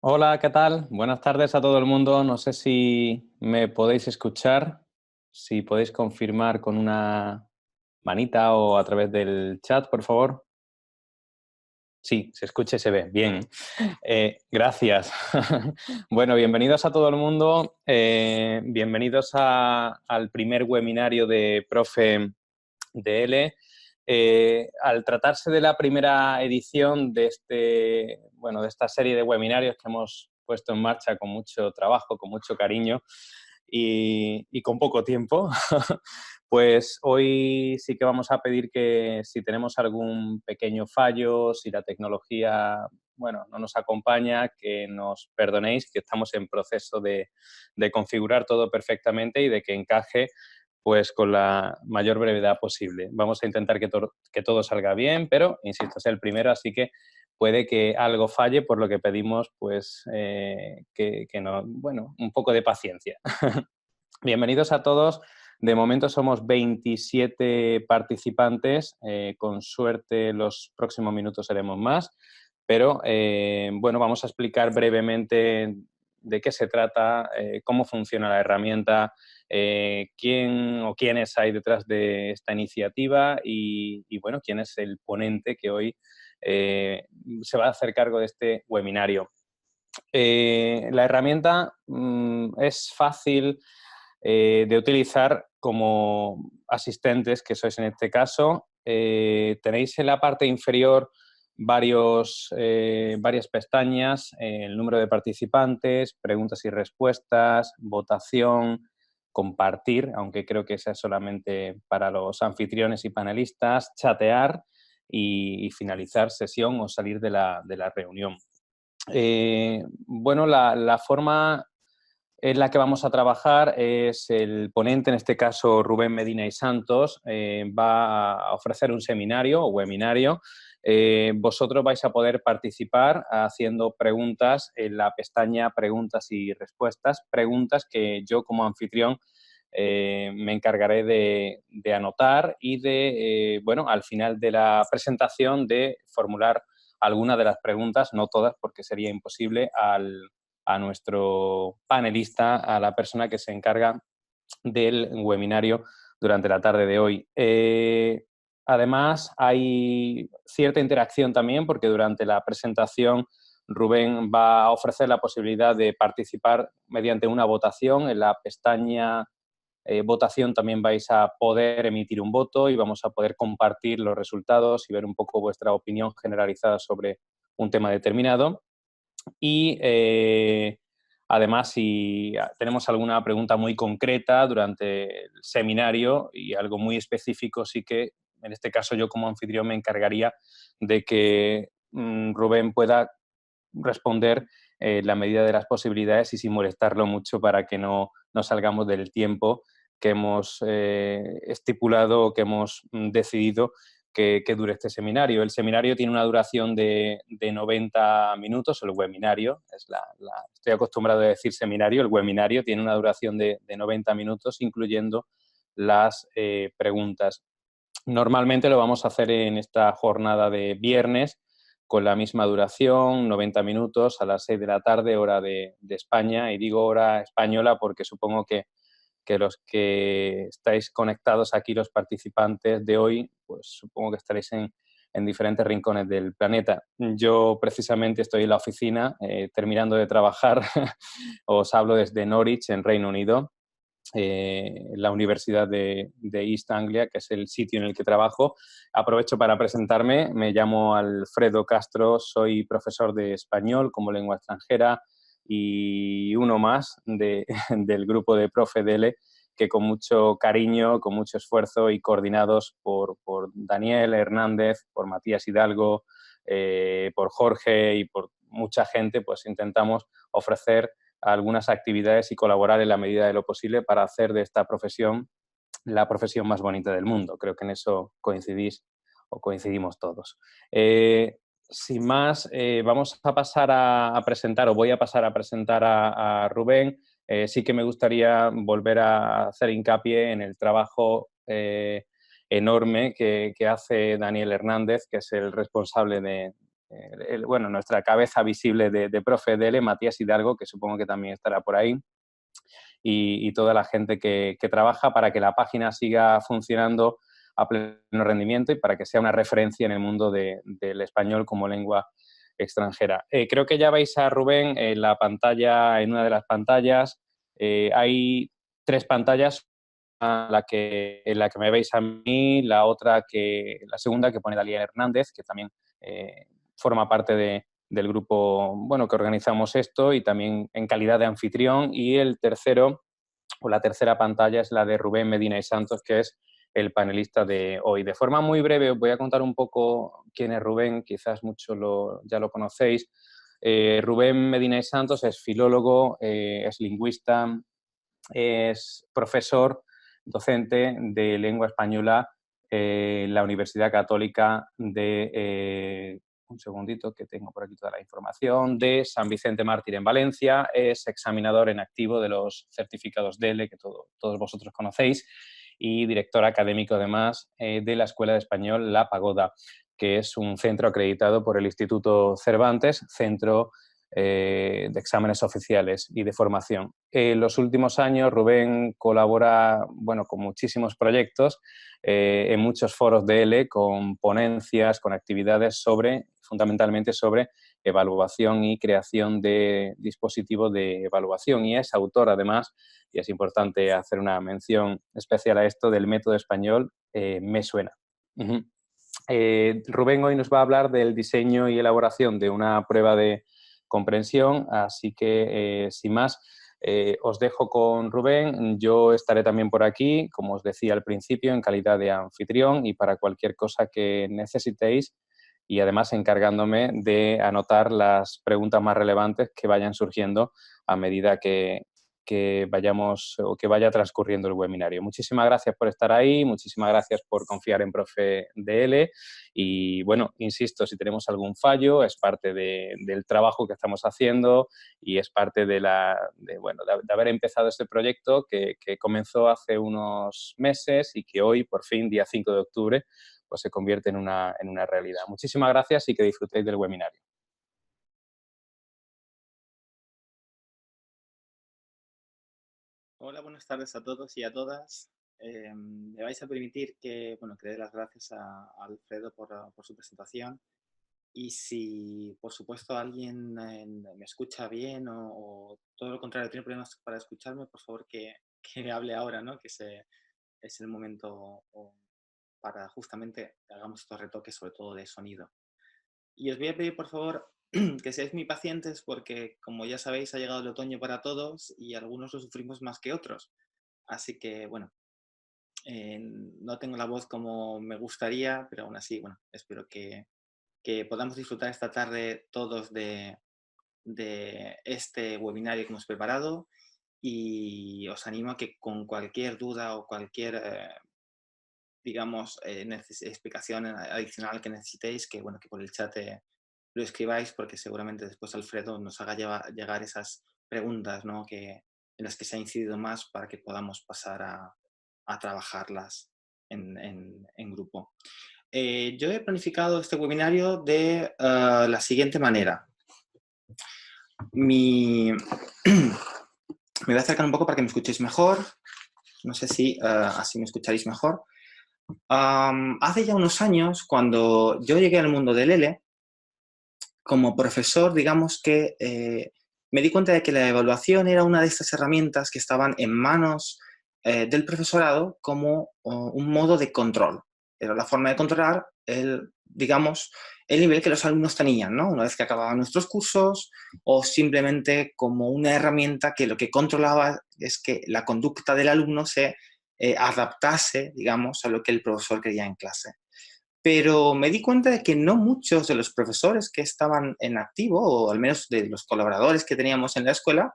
Hola, ¿qué tal? Buenas tardes a todo el mundo. No sé si me podéis escuchar, si podéis confirmar con una manita o a través del chat, por favor. Sí, se escucha y se ve. Bien. Gracias. Bueno, bienvenidos a todo el mundo. Bienvenidos al primer webinario de Profe DL. Al tratarse de la primera edición de de esta serie de webinarios que hemos puesto en marcha con mucho trabajo, con mucho cariño y con poco tiempo, pues hoy sí que vamos a pedir que si tenemos algún pequeño fallo, si la tecnología, no nos acompaña, que nos perdonéis, que estamos en proceso de configurar todo perfectamente y de que encaje pues con la mayor brevedad posible. Vamos a intentar que todo salga bien, pero, insisto, es el primero, así que puede que algo falle, por lo que pedimos pues que no, un poco de paciencia. Bienvenidos a todos. De momento somos 27 participantes. Con suerte los próximos minutos seremos más. Pero, vamos a explicar brevemente de qué se trata, cómo funciona la herramienta, quién o quiénes hay detrás de esta iniciativa y quién es el ponente que hoy se va a hacer cargo de este webinario. La herramienta es fácil de utilizar como asistentes, que sois en este caso. Tenéis en la parte inferior varias pestañas, el número de participantes, preguntas y respuestas, votación, compartir, aunque creo que esa es solamente para los anfitriones y panelistas, chatear y finalizar sesión o salir de la reunión. La forma en la que vamos a trabajar es el ponente, en este caso Rubén Medina y Santos, va a ofrecer un seminario o webinario. Vosotros vais a poder participar haciendo preguntas en la pestaña Preguntas y Respuestas, preguntas que yo como anfitrión me encargaré de anotar y al final de la presentación de formular algunas de las preguntas, no todas porque sería imposible, a nuestro panelista, a la persona que se encarga del webinario durante la tarde de hoy. Además, hay cierta interacción también porque durante la presentación Rubén va a ofrecer la posibilidad de participar mediante una votación. En la pestaña votación también vais a poder emitir un voto y vamos a poder compartir los resultados y ver un poco vuestra opinión generalizada sobre un tema determinado. Y además, si tenemos alguna pregunta muy concreta durante el seminario y algo muy específico, sí que en este caso yo como anfitrión me encargaría de que Rubén pueda responder la medida de las posibilidades y sin molestarlo mucho para que no salgamos del tiempo que hemos estipulado o que hemos decidido que dure este seminario. El seminario tiene una duración de 90 minutos, el webinario, estoy acostumbrado a decir seminario, el webinario tiene una duración de 90 minutos, incluyendo las preguntas. Normalmente lo vamos a hacer en esta jornada de viernes, con la misma duración, 90 minutos, a las 6 de la tarde, hora de España. Y digo hora española porque supongo que los que estáis conectados aquí, los participantes de hoy, pues supongo que estaréis en diferentes rincones del planeta. Yo precisamente estoy en la oficina terminando de trabajar. Os hablo desde Norwich, en Reino Unido, la Universidad de East Anglia, que es el sitio en el que trabajo. Aprovecho para presentarme. Me llamo Alfredo Castro, soy profesor de español como lengua extranjera y uno más del grupo de Profe DL, que con mucho cariño, con mucho esfuerzo y coordinados por Daniel Hernández, por Matías Hidalgo, por Jorge y por mucha gente, pues intentamos ofrecer algunas actividades y colaborar en la medida de lo posible para hacer de esta profesión la profesión más bonita del mundo. Creo que en eso coincidís o coincidimos todos. Sin más, vamos a pasar a presentar, o voy a pasar a presentar a Rubén. Sí que me gustaría volver a hacer hincapié en el trabajo enorme que hace Daniel Hernández, que es el responsable bueno, nuestra cabeza visible de profe de L, Matías Hidalgo, que supongo que también estará por ahí, y toda la gente que trabaja para que la página siga funcionando a pleno rendimiento y para que sea una referencia en el mundo del español como lengua extranjera. Creo que ya veis a Rubén en la pantalla, en una de las pantallas. Hay 3 pantallas, en la que me veis a mí, la segunda que pone Dalía Hernández, que también forma parte del grupo, bueno, que organizamos esto y también en calidad de anfitrión. Y el tercero, o la tercera pantalla, es la de Rubén Medina y Santos, que es el panelista de hoy. De forma muy breve os voy a contar un poco quién es Rubén, quizás muchos ya lo conocéis. Rubén Medina y Santos es filólogo, es lingüista, es profesor, docente de lengua española en la Universidad Católica de, un segundito que tengo por aquí toda la información, de San Vicente Mártir en Valencia, es examinador en activo de los certificados DELE, que todos vosotros conocéis, y director académico además de la Escuela de Español La Pagoda, que es un centro acreditado por el Instituto Cervantes, centro de exámenes oficiales y de formación. En los últimos años Rubén colabora, bueno, con muchísimos proyectos, en muchos foros de L, con ponencias, con actividades fundamentalmente sobre evaluación y creación de dispositivos de evaluación, y es autor además, y es importante hacer una mención especial a esto, del método español Me Suena. Rubén hoy nos va a hablar del diseño y elaboración de una prueba de comprensión, así que sin más os dejo con Rubén. Yo estaré también por aquí, como os decía al principio, en calidad de anfitrión y para cualquier cosa que necesitéis, y además encargándome de anotar las preguntas más relevantes que vayan surgiendo a medida que vayamos o que vaya transcurriendo el webinario. Muchísimas gracias por estar ahí, muchísimas gracias por confiar en Profe DL, y bueno, insisto, si tenemos algún fallo es parte del trabajo que estamos haciendo y es parte de haber empezado este proyecto que comenzó hace unos meses y que hoy, por fin, día 5 de octubre, pues se convierte en una realidad. Muchísimas gracias y que disfrutéis del webinario. Hola, buenas tardes a todos y a todas. Me vais a permitir que, bueno, que dé las gracias a Alfredo por su presentación. Y si, por supuesto, alguien me escucha bien o todo lo contrario, tiene problemas para escucharme, por favor que hable ahora, ¿no? Es el momento para justamente que hagamos estos retoques, sobre todo de sonido. Y os voy a pedir, por favor, que seáis muy pacientes porque, como ya sabéis, ha llegado el otoño para todos y algunos lo sufrimos más que otros. Así que, bueno, no tengo la voz como me gustaría, pero aún así, bueno, espero que podamos disfrutar esta tarde todos de este webinario que hemos preparado, y os animo a que con cualquier duda o cualquier, digamos, explicación adicional que necesitéis, que, bueno, que por el chat lo escribáis, porque seguramente después Alfredo nos haga llegar esas preguntas, ¿no? En las que se ha incidido más para que podamos pasar a trabajarlas en grupo. Yo he planificado este webinario de la siguiente manera. Me voy a acercar un poco para que me escuchéis mejor. No sé si así me escucharéis mejor. Hace ya unos años, cuando yo llegué al mundo del L, como profesor, digamos que me di cuenta de que la evaluación era una de estas herramientas que estaban en manos del profesorado como un modo de control. Era la forma de controlar digamos, el nivel que los alumnos tenían, ¿no? Una vez que acababan nuestros cursos, o simplemente como una herramienta que lo que controlaba es que la conducta del alumno se adaptase, digamos, a lo que el profesor quería en clase. Pero me di cuenta de que no muchos de los profesores que estaban en activo, o al menos de los colaboradores que teníamos en la escuela,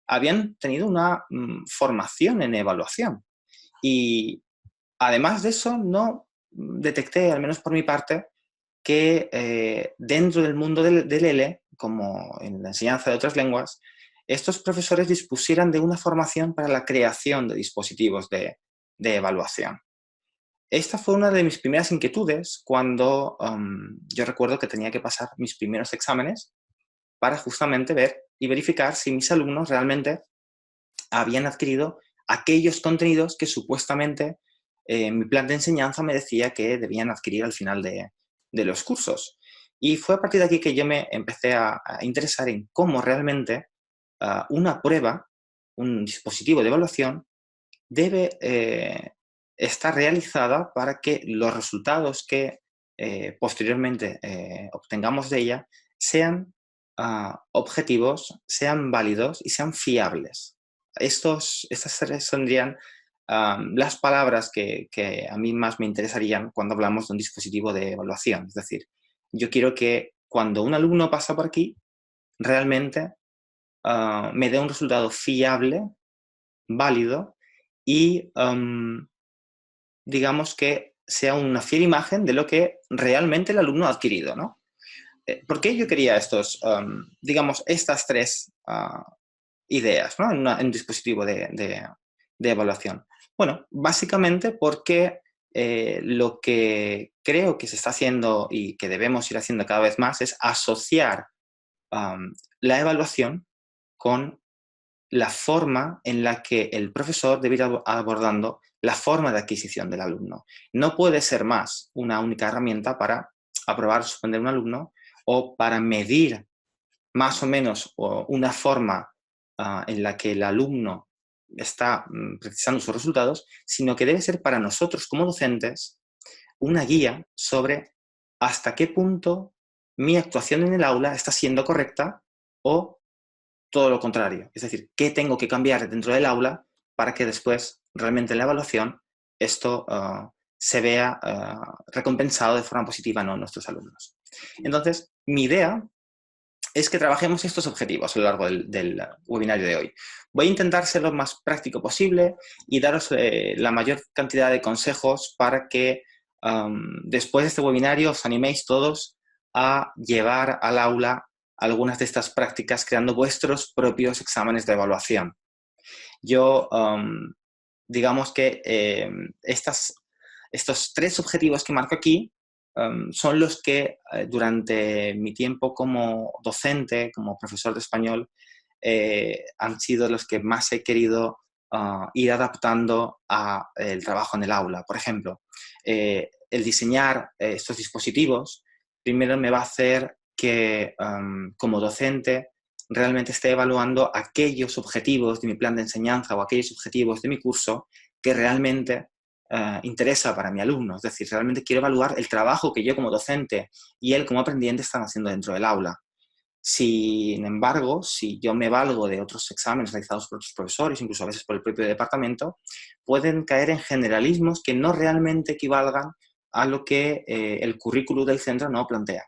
habían tenido una formación en evaluación. Y además de eso, no detecté, al menos por mi parte, que dentro del mundo del L, como en la enseñanza de otras lenguas, estos profesores dispusieran de una formación para la creación de dispositivos de evaluación. esta fue una de mis primeras inquietudes cuando yo recuerdo que tenía que pasar mis primeros exámenes para justamente ver y verificar si mis alumnos realmente habían adquirido aquellos contenidos que supuestamente mi plan de enseñanza me decía que debían adquirir al final de los cursos. Y fue a partir de aquí que yo me empecé a interesar en cómo realmente una prueba, un dispositivo de evaluación, debe estar realizada para que los resultados que posteriormente obtengamos de ella sean objetivos, sean válidos y sean fiables. Estas serían las palabras que a mí más me interesarían cuando hablamos de un dispositivo de evaluación. Es decir, yo quiero que cuando un alumno pasa por aquí, realmente me dé un resultado fiable, válido y digamos que sea una fiel imagen de lo que realmente el alumno ha adquirido, ¿no? ¿Por qué yo quería digamos, estas tres ideas, ¿no? En un dispositivo de evaluación? Bueno, básicamente porque lo que creo que se está haciendo y que debemos ir haciendo cada vez más es asociar la evaluación con la forma en la que el profesor debe ir abordando la forma de adquisición del alumno. No puede ser más una única herramienta para aprobar o suspender un alumno o para medir más o menos una forma en la que el alumno está precisando sus resultados, sino que debe ser para nosotros como docentes una guía sobre hasta qué punto mi actuación en el aula está siendo correcta o todo lo contrario. Es decir, qué tengo que cambiar dentro del aula para que después, realmente en la evaluación, esto se vea recompensado de forma positiva, ¿no?, en nuestros alumnos. Entonces, mi idea es que trabajemos estos objetivos a lo largo del webinario de hoy. Voy a intentar ser lo más práctico posible y daros la mayor cantidad de consejos para que después de este webinario os animéis todos a llevar al aula algunas de estas prácticas creando vuestros propios exámenes de evaluación. Yo, digamos que estos tres objetivos que marco aquí son los que durante mi tiempo como docente, como profesor de español, han sido los que más he querido ir adaptando al trabajo en el aula. Por ejemplo, el diseñar estos dispositivos primero me va a hacer que como docente realmente esté evaluando aquellos objetivos de mi plan de enseñanza o aquellos objetivos de mi curso que realmente interesa para mi alumno. Es decir, realmente quiero evaluar el trabajo que yo como docente y él como aprendiente están haciendo dentro del aula. Sin embargo, si yo me valgo de otros exámenes realizados por otros profesores, incluso a veces por el propio departamento, pueden caer en generalismos que no realmente equivalgan a lo que el currículo del centro no plantea.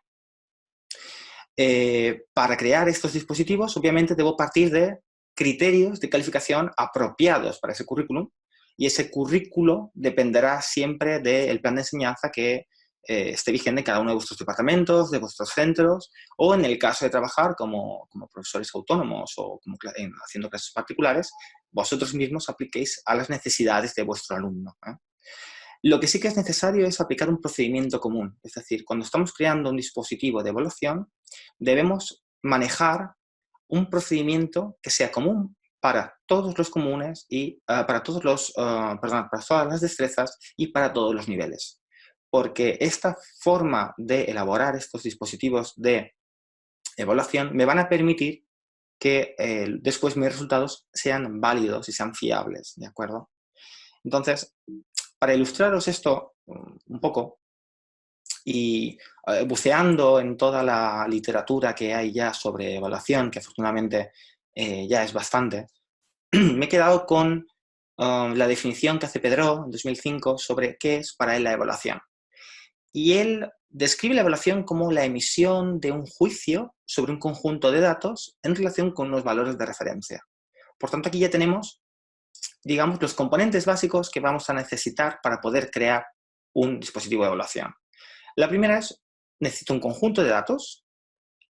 Para crear estos dispositivos, obviamente, debo partir de criterios de calificación apropiados para ese currículum, y ese currículo dependerá siempre del plan de enseñanza que esté vigente en cada uno de vuestros departamentos, de vuestros centros, o en el caso de trabajar como profesores autónomos o haciendo clases particulares, vosotros mismos apliquéis a las necesidades de vuestro alumno, ¿eh? Lo que sí que es necesario es aplicar un procedimiento común. Es decir, cuando estamos creando un dispositivo de evaluación, debemos manejar un procedimiento que sea común para todos los comunes y para todas las destrezas y para todos los niveles. Porque esta forma de elaborar estos dispositivos de evaluación me van a permitir que después mis resultados sean válidos y sean fiables, ¿de acuerdo? Entonces, para ilustraros esto un poco y buceando en toda la literatura que hay ya sobre evaluación, que afortunadamente ya es bastante, me he quedado con la definición que hace Pedro en 2005 sobre qué es para él la evaluación. Y él describe la evaluación como la emisión de un juicio sobre un conjunto de datos en relación con unos valores de referencia. Por tanto, aquí ya tenemos, digamos, los componentes básicos que vamos a necesitar para poder crear un dispositivo de evaluación. La primera es, necesito un conjunto de datos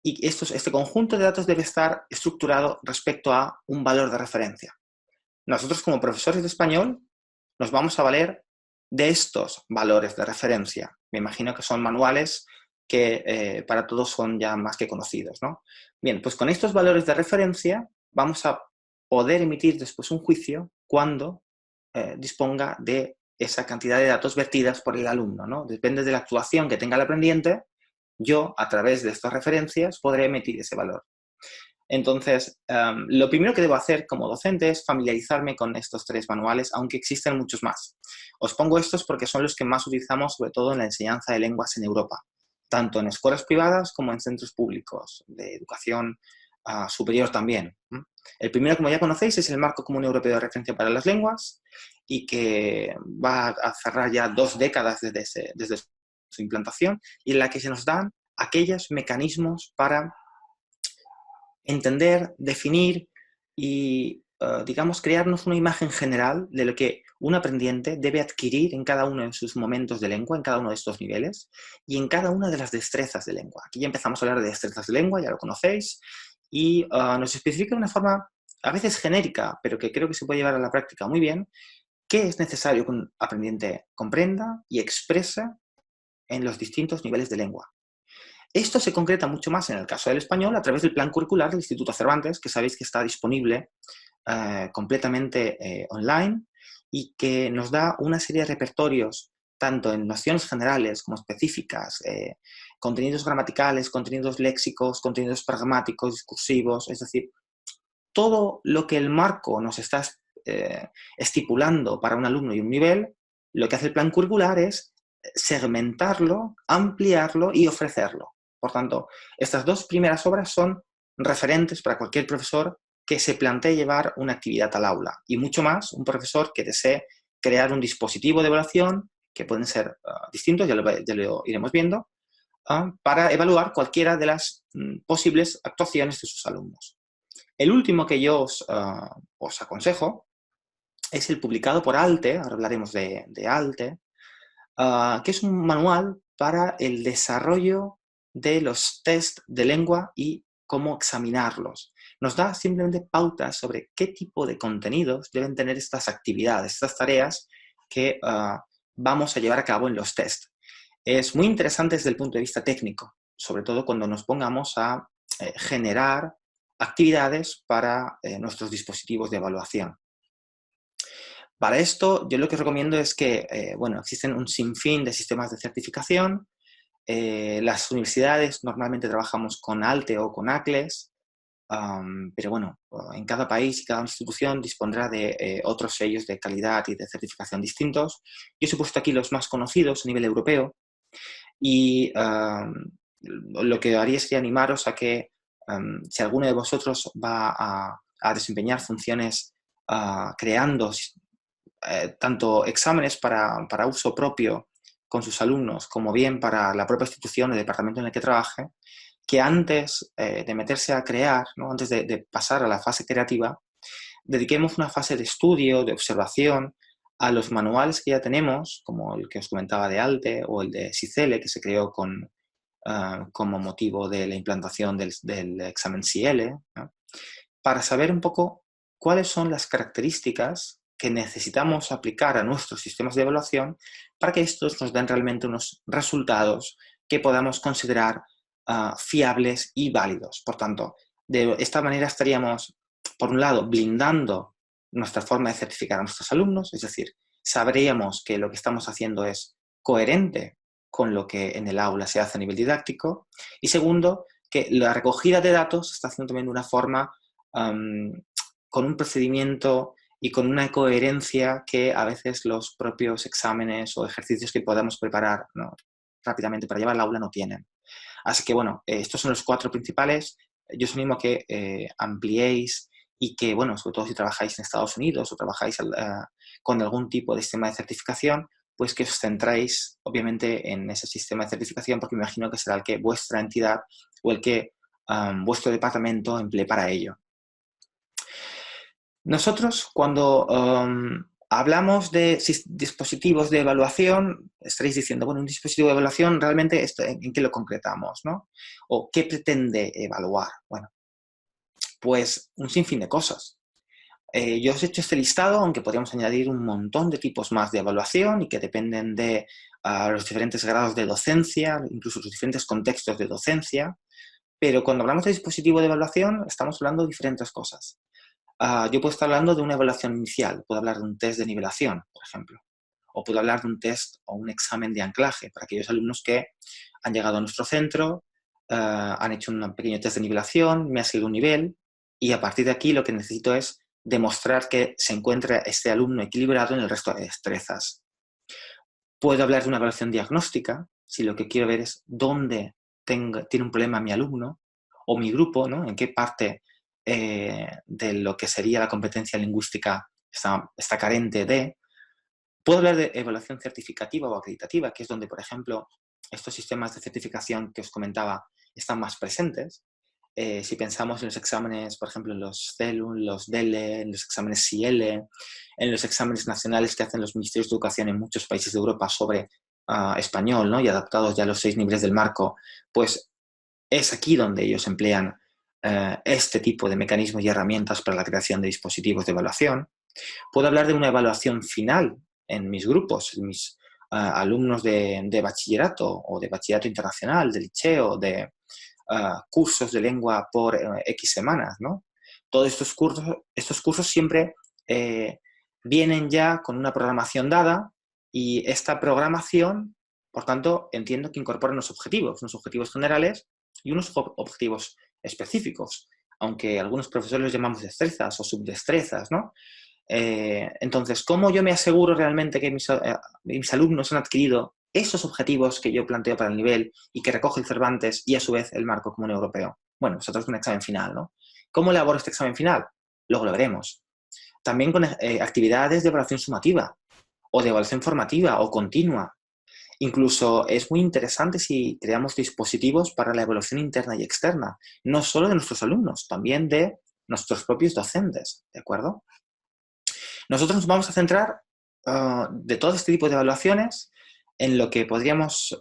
y este conjunto de datos debe estar estructurado respecto a un valor de referencia. Nosotros como profesores de español nos vamos a valer de estos valores de referencia. Me imagino que son manuales que para todos son ya más que conocidos, ¿no? Bien, pues con estos valores de referencia vamos a poder emitir después un juicio cuando disponga de esa cantidad de datos vertidas por el alumno, ¿no? Depende de la actuación que tenga el aprendiente, yo, a través de estas referencias, podré emitir ese valor. Entonces, lo primero que debo hacer como docente es familiarizarme con estos 3 manuales, aunque existen muchos más. Os pongo estos porque son los que más utilizamos, sobre todo en la enseñanza de lenguas en Europa, tanto en escuelas privadas como en centros públicos de educación superior también. El primero, como ya conocéis, es el Marco Común Europeo de Referencia para las Lenguas y que va a cerrar ya 2 décadas desde su implantación, y en la que se nos dan aquellos mecanismos para entender, definir y, digamos, crearnos una imagen general de lo que un aprendiente debe adquirir en cada uno de sus momentos de lengua, en cada uno de estos niveles, y en cada una de las destrezas de lengua. Aquí ya empezamos a hablar de destrezas de lengua, ya lo conocéis, y nos especifica de una forma a veces genérica, pero que creo que se puede llevar a la práctica muy bien, qué es necesario que un aprendiente comprenda y exprese en los distintos niveles de lengua. Esto se concreta mucho más en el caso del español a través del plan curricular del Instituto Cervantes, que sabéis que está disponible completamente online y que nos da una serie de repertorios, tanto en nociones generales como específicas, contenidos gramaticales, contenidos léxicos, contenidos pragmáticos, discursivos, es decir, todo lo que el marco nos está estipulando para un alumno y un nivel, lo que hace el plan curricular es segmentarlo, ampliarlo y ofrecerlo. Por tanto, estas 2 primeras obras son referentes para cualquier profesor que se plantee llevar una actividad al aula, y mucho más un profesor que desee crear un dispositivo de evaluación, que pueden ser distintos, ya lo iremos viendo, para evaluar cualquiera de las posibles actuaciones de sus alumnos. El último que yo os aconsejo es el publicado por ALTE, ahora hablaremos de ALTE, que es un manual para el desarrollo de los test de lengua y cómo examinarlos. Nos da simplemente pautas sobre qué tipo de contenidos deben tener estas actividades, estas tareas que vamos a llevar a cabo en los test. Es muy interesante desde el punto de vista técnico, sobre todo cuando nos pongamos a generar actividades para nuestros dispositivos de evaluación. Para esto, yo lo que recomiendo es que, bueno, existen un sinfín de sistemas de certificación. Las universidades normalmente trabajamos con ALTE o con ACLES, pero bueno, en cada país y cada institución dispondrá de otros sellos de calidad y de certificación distintos. Yo he puesto aquí los más conocidos a nivel europeo y lo que haría sería animaros a que si alguno de vosotros va a desempeñar funciones creando tanto exámenes para uso propio con sus alumnos, como bien para la propia institución o el departamento en el que trabaje, que antes de meterse a crear, ¿no? Antes de pasar a la fase creativa, dediquemos una fase de estudio, de observación, a los manuales que ya tenemos, como el que os comentaba de ALTE o el de SICELE, que se creó como motivo de la implantación del examen CIELE, ¿no? Para saber un poco cuáles son las características que necesitamos aplicar a nuestros sistemas de evaluación para que estos nos den realmente unos resultados que podamos considerar fiables y válidos. Por tanto, de esta manera estaríamos, por un lado, blindando nuestra forma de certificar a nuestros alumnos, es decir, sabríamos que lo que estamos haciendo es coherente con lo que en el aula se hace a nivel didáctico, y segundo, que la recogida de datos se está haciendo también de una forma con un procedimiento y con una coherencia que a veces los propios exámenes o ejercicios que podamos preparar, ¿no?, rápidamente para llevar al aula no tienen. Así que, bueno, estos son los 4 principales. Yo os animo a que ampliéis y que, bueno, sobre todo si trabajáis en Estados Unidos o trabajáis con algún tipo de sistema de certificación, pues que os centráis, obviamente, en ese sistema de certificación, porque me imagino que será el que vuestra entidad o el que vuestro departamento emplee para ello. Nosotros, cuando hablamos de dispositivos de evaluación, estaréis diciendo, bueno, un dispositivo de evaluación, realmente, ¿en qué lo concretamos, ¿no? ¿O qué pretende evaluar? Bueno, pues un sinfín de cosas. Yo os he hecho este listado, aunque podríamos añadir un montón de tipos más de evaluación y que dependen de los diferentes grados de docencia, incluso los diferentes contextos de docencia. Pero cuando hablamos de dispositivo de evaluación, estamos hablando de diferentes cosas. Yo puedo estar hablando de una evaluación inicial, puedo hablar de un test de nivelación, por ejemplo, o puedo hablar de un test o un examen de anclaje para aquellos alumnos que han llegado a nuestro centro, han hecho un pequeño test de nivelación, me ha seguido un nivel y a partir de aquí lo que necesito es demostrar que se encuentra este alumno equilibrado en el resto de destrezas. Puedo hablar de una evaluación diagnóstica, si lo que quiero ver es dónde tiene un problema mi alumno o mi grupo, ¿no? En qué parte de lo que sería la competencia lingüística está carente de. Puedo hablar de evaluación certificativa o acreditativa, que es donde, por ejemplo, estos sistemas de certificación que os comentaba están más presentes. Si pensamos en los exámenes, por ejemplo, en los CELUN, los DELE, en los exámenes CIELE, en los exámenes nacionales que hacen los ministerios de educación en muchos países de Europa sobre español, ¿no? Y adaptados ya a los 6 niveles del marco, pues es aquí donde ellos emplean este tipo de mecanismos y herramientas para la creación de dispositivos de evaluación. Puedo hablar de una evaluación final en mis grupos, en mis alumnos de bachillerato o de bachillerato internacional, de liceo, de cursos de lengua por X semanas, ¿no? Todos estos cursos siempre vienen ya con una programación dada y esta programación, por tanto, entiendo que incorpora unos objetivos generales y unos objetivos específicos, aunque algunos profesores los llamamos destrezas o subdestrezas, ¿no? Entonces, ¿cómo yo me aseguro realmente que mis alumnos han adquirido esos objetivos que yo planteo para el nivel y que recoge el Cervantes y a su vez el marco común europeo? Bueno, es a través de un examen final, ¿no? ¿Cómo elaboro este examen final? Luego lo veremos. También con actividades de evaluación sumativa o de evaluación formativa o continua. Incluso es muy interesante si creamos dispositivos para la evaluación interna y externa, no solo de nuestros alumnos, también de nuestros propios docentes, ¿de acuerdo? Nosotros nos vamos a centrar de todo este tipo de evaluaciones en lo que podríamos,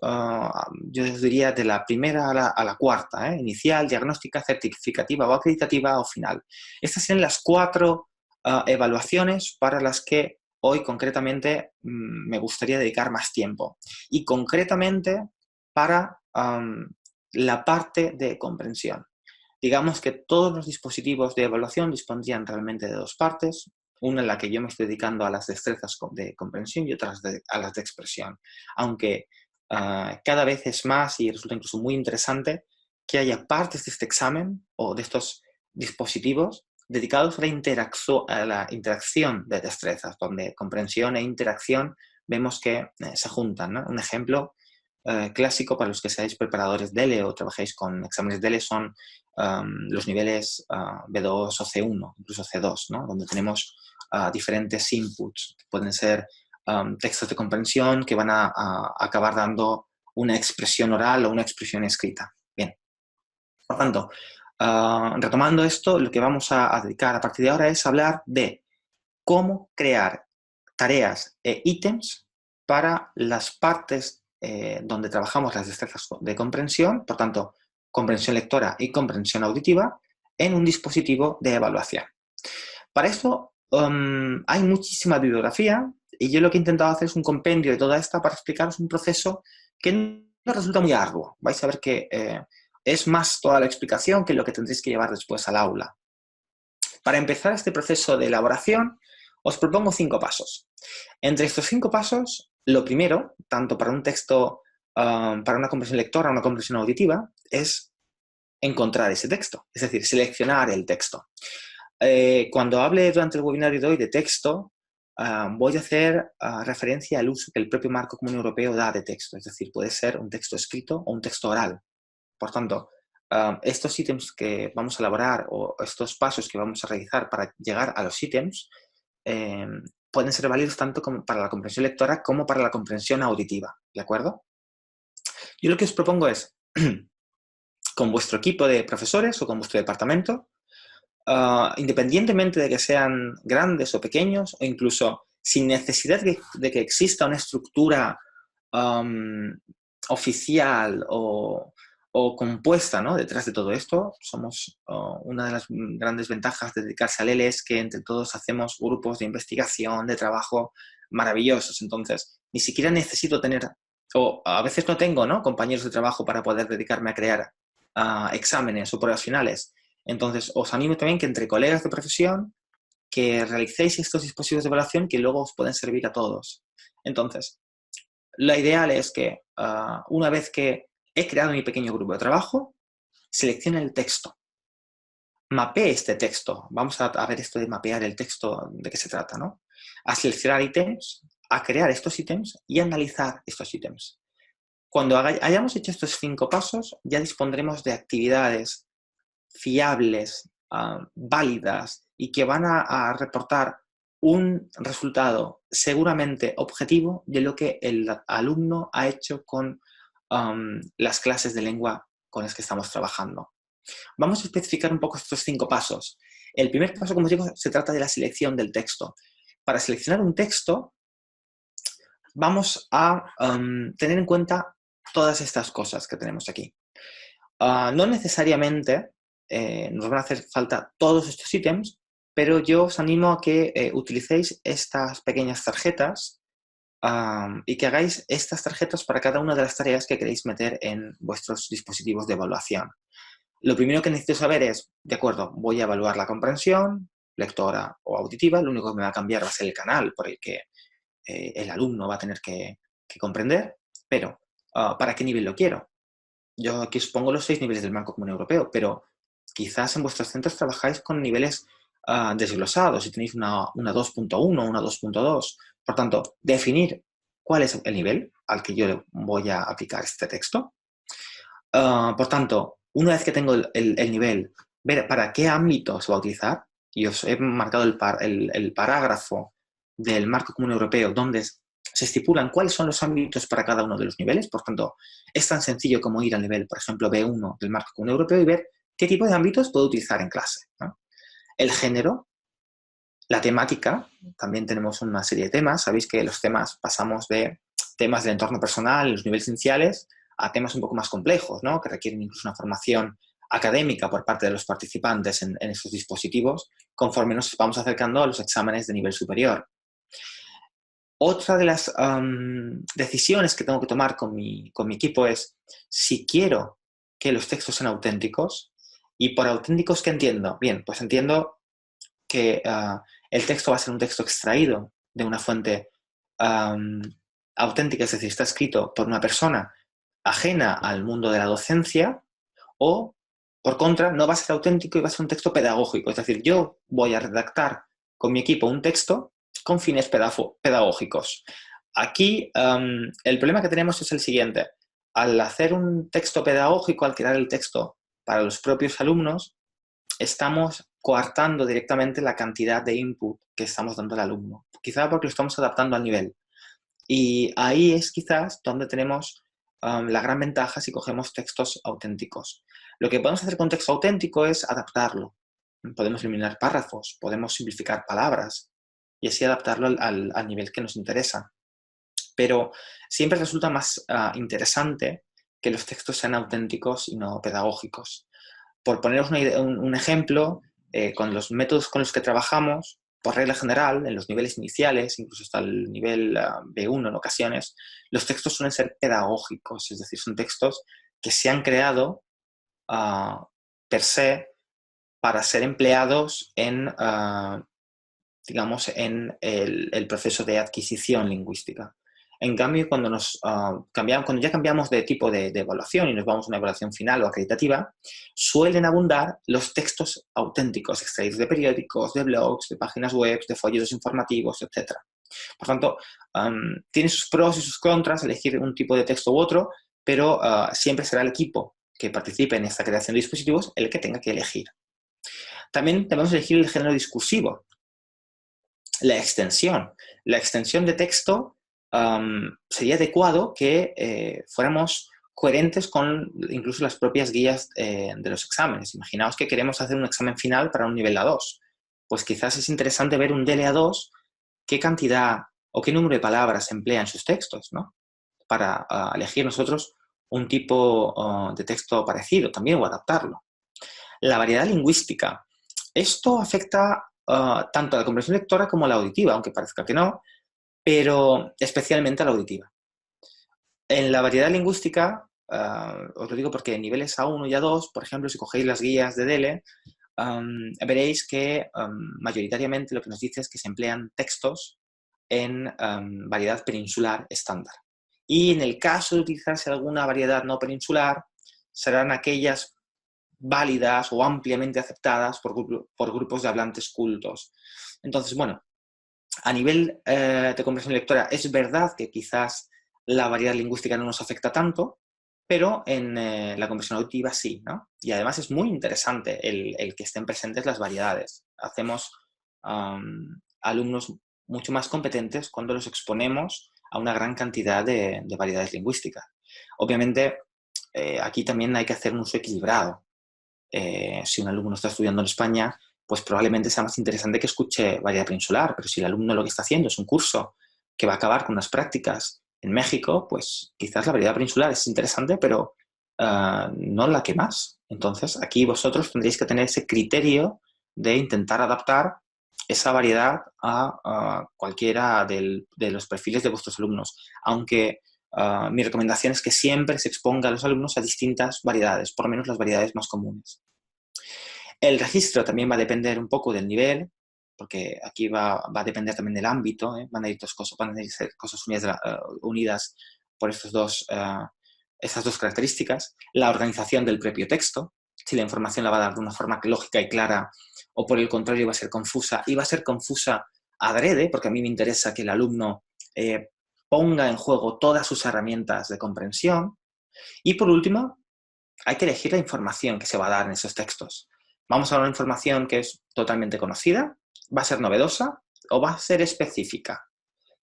yo diría, de la primera a la cuarta, inicial, diagnóstica, certificativa o acreditativa o final. Estas son las 4 evaluaciones para las que hoy concretamente me gustaría dedicar más tiempo. Y concretamente para la parte de comprensión. Digamos que todos los dispositivos de evaluación dispondrían realmente de 2 partes, una en la que yo me estoy dedicando a las destrezas de comprensión y otras a las de expresión. Aunque cada vez es más y resulta incluso muy interesante que haya partes de este examen o de estos dispositivos dedicados a la interacción de destrezas, donde comprensión e interacción vemos que se juntan, ¿no? Un ejemplo clásico para los que seáis preparadores DELE o trabajéis con exámenes DELE son los niveles B2 o C1, incluso C2, ¿no? Donde tenemos diferentes inputs. Pueden ser textos de comprensión que van a acabar dando una expresión oral o una expresión escrita. Bien. Por tanto, retomando esto, lo que vamos a dedicar a partir de ahora es hablar de cómo crear tareas e ítems para las partes donde trabajamos las destrezas de comprensión, por tanto, comprensión lectora y comprensión auditiva, en un dispositivo de evaluación. Para esto hay muchísima bibliografía y yo lo que he intentado hacer es un compendio de toda esta para explicaros un proceso que no resulta muy arduo. Vais a ver que es más toda la explicación que lo que tendréis que llevar después al aula. Para empezar este proceso de elaboración, os propongo 5 pasos. Entre estos 5 pasos, lo primero, tanto para un texto, para una comprensión lectora o una comprensión auditiva, es encontrar ese texto, es decir, seleccionar el texto. Cuando hable durante el webinario de hoy de texto, voy a hacer referencia al uso que el propio marco común europeo da de texto, es decir, puede ser un texto escrito o un texto oral. Por tanto, estos ítems que vamos a elaborar o estos pasos que vamos a realizar para llegar a los ítems pueden ser válidos tanto como para la comprensión lectora como para la comprensión auditiva, ¿de acuerdo? Yo lo que os propongo es, con vuestro equipo de profesores o con vuestro departamento, independientemente de que sean grandes o pequeños, o incluso sin necesidad de que exista una estructura oficial o o compuesta, ¿no? Detrás de todo esto. Somos, una de las grandes ventajas de dedicarse al L es que entre todos hacemos grupos de investigación, de trabajo maravillosos. Entonces, ni siquiera necesito tener, o a veces no tengo, ¿no?, compañeros de trabajo para poder dedicarme a crear exámenes o pruebas finales. Entonces, os animo también que entre colegas de profesión que realicéis estos dispositivos de evaluación que luego os pueden servir a todos. Entonces, la ideal es que una vez que he creado mi pequeño grupo de trabajo, seleccione el texto. Mapee este texto. Vamos a ver esto de mapear el texto, de qué se trata, ¿no? A seleccionar ítems, a crear estos ítems y a analizar estos ítems. Cuando hayamos hecho estos 5 pasos, ya dispondremos de actividades fiables, válidas y que van a reportar un resultado seguramente objetivo de lo que el alumno ha hecho con las clases de lengua con las que estamos trabajando. Vamos a especificar un poco estos 5 pasos. El primer paso, como os digo, se trata de la selección del texto. Para seleccionar un texto, vamos a tener en cuenta todas estas cosas que tenemos aquí. No necesariamente nos van a hacer falta todos estos ítems, pero yo os animo a que utilicéis estas pequeñas tarjetas y que hagáis estas tarjetas para cada una de las tareas que queréis meter en vuestros dispositivos de evaluación. Lo primero que necesito saber es, de acuerdo, voy a evaluar la comprensión, lectora o auditiva, lo único que me va a cambiar va a ser el canal por el que el alumno va a tener que comprender, pero ¿para qué nivel lo quiero? Yo aquí os pongo los 6 niveles del marco común europeo, pero quizás en vuestros centros trabajáis con niveles desglosados y tenéis una 2.1, una 2.2. Por tanto, definir cuál es el nivel al que yo voy a aplicar este texto. Por tanto, una vez que tengo el nivel, ver para qué ámbito se va a utilizar, y os he marcado el parágrafo del marco común europeo donde se estipulan cuáles son los ámbitos para cada uno de los niveles. Por tanto, es tan sencillo como ir al nivel, por ejemplo, B1 del marco común europeo y ver qué tipo de ámbitos puedo utilizar en clase, ¿no? El género, la temática, también tenemos una serie de temas. Sabéis que los temas pasamos de temas del entorno personal, los niveles iniciales, a temas un poco más complejos, ¿no?, que requieren incluso una formación académica por parte de los participantes en estos dispositivos, conforme nos vamos acercando a los exámenes de nivel superior. Otra de las decisiones que tengo que tomar con mi equipo es si quiero que los textos sean auténticos. Y por auténticos, ¿qué entiendo? Bien, pues entiendo que el texto va a ser un texto extraído de una fuente auténtica, es decir, está escrito por una persona ajena al mundo de la docencia, o, por contra, no va a ser auténtico y va a ser un texto pedagógico. Es decir, yo voy a redactar con mi equipo un texto con fines pedagógicos. Aquí el problema que tenemos es el siguiente. Al hacer un texto pedagógico, al crear el texto para los propios alumnos, estamos coartando directamente la cantidad de input que estamos dando al alumno. Quizá porque lo estamos adaptando al nivel. Y ahí es quizás donde tenemos la gran ventaja si cogemos textos auténticos. Lo que podemos hacer con texto auténtico es adaptarlo. Podemos eliminar párrafos, podemos simplificar palabras y así adaptarlo al nivel que nos interesa. Pero siempre resulta más interesante que los textos sean auténticos y no pedagógicos. Por poneros un ejemplo, con los métodos con los que trabajamos, por regla general, en los niveles iniciales, incluso hasta el nivel B1 en ocasiones, los textos suelen ser pedagógicos, es decir, son textos que se han creado per se para ser empleados en, digamos, en el proceso de adquisición lingüística. En cambio, cuando ya cambiamos de tipo de evaluación y nos vamos a una evaluación final o acreditativa, suelen abundar los textos auténticos, extraídos de periódicos, de blogs, de páginas web, de folletos informativos, etc. Por tanto, tiene sus pros y sus contras elegir un tipo de texto u otro, pero siempre será el equipo que participe en esta creación de dispositivos el que tenga que elegir. También debemos elegir el género discursivo. La extensión de texto sería adecuado que fuéramos coherentes con incluso las propias guías de los exámenes. Imaginaos que queremos hacer un examen final para un nivel A2. Pues quizás es interesante ver un DL-A2 qué cantidad o qué número de palabras emplea en sus textos, ¿no?, para elegir nosotros un tipo de texto parecido también o adaptarlo. La variedad lingüística. Esto afecta tanto a la comprensión lectora como a la auditiva, aunque parezca que no, pero especialmente a la auditiva. En la variedad lingüística, os lo digo porque en niveles A1 y A2, por ejemplo, si cogéis las guías de DELE, veréis que mayoritariamente lo que nos dice es que se emplean textos en variedad peninsular estándar. Y en el caso de utilizarse alguna variedad no peninsular, serán aquellas válidas o ampliamente aceptadas por grupos de hablantes cultos. Entonces, bueno, a nivel de comprensión lectora es verdad que quizás la variedad lingüística no nos afecta tanto, pero en la comprensión auditiva sí, ¿no? Y además es muy interesante el que estén presentes las variedades. Hacemos alumnos mucho más competentes cuando los exponemos a una gran cantidad de variedades lingüísticas. Obviamente, aquí también hay que hacer un uso equilibrado. Si un alumno está estudiando en España, pues probablemente sea más interesante que escuche variedad peninsular, pero si el alumno lo que está haciendo es un curso que va a acabar con unas prácticas en México, pues quizás la variedad peninsular es interesante, pero no la que más. Entonces, aquí vosotros tendréis que tener ese criterio de intentar adaptar esa variedad a cualquiera de los perfiles de vuestros alumnos, aunque mi recomendación es que siempre se exponga a los alumnos a distintas variedades, por lo menos las variedades más comunes. El registro también va a depender un poco del nivel, porque aquí va a depender también del ámbito, van a ir ser cosas unidas por estas dos características. La organización del propio texto, si la información la va a dar de una forma lógica y clara, o por el contrario va a ser confusa, y va a ser confusa adrede, porque a mí me interesa que el alumno ponga en juego todas sus herramientas de comprensión. Y por último, hay que elegir la información que se va a dar en esos textos. Vamos a dar una información que es totalmente conocida, va a ser novedosa o va a ser específica.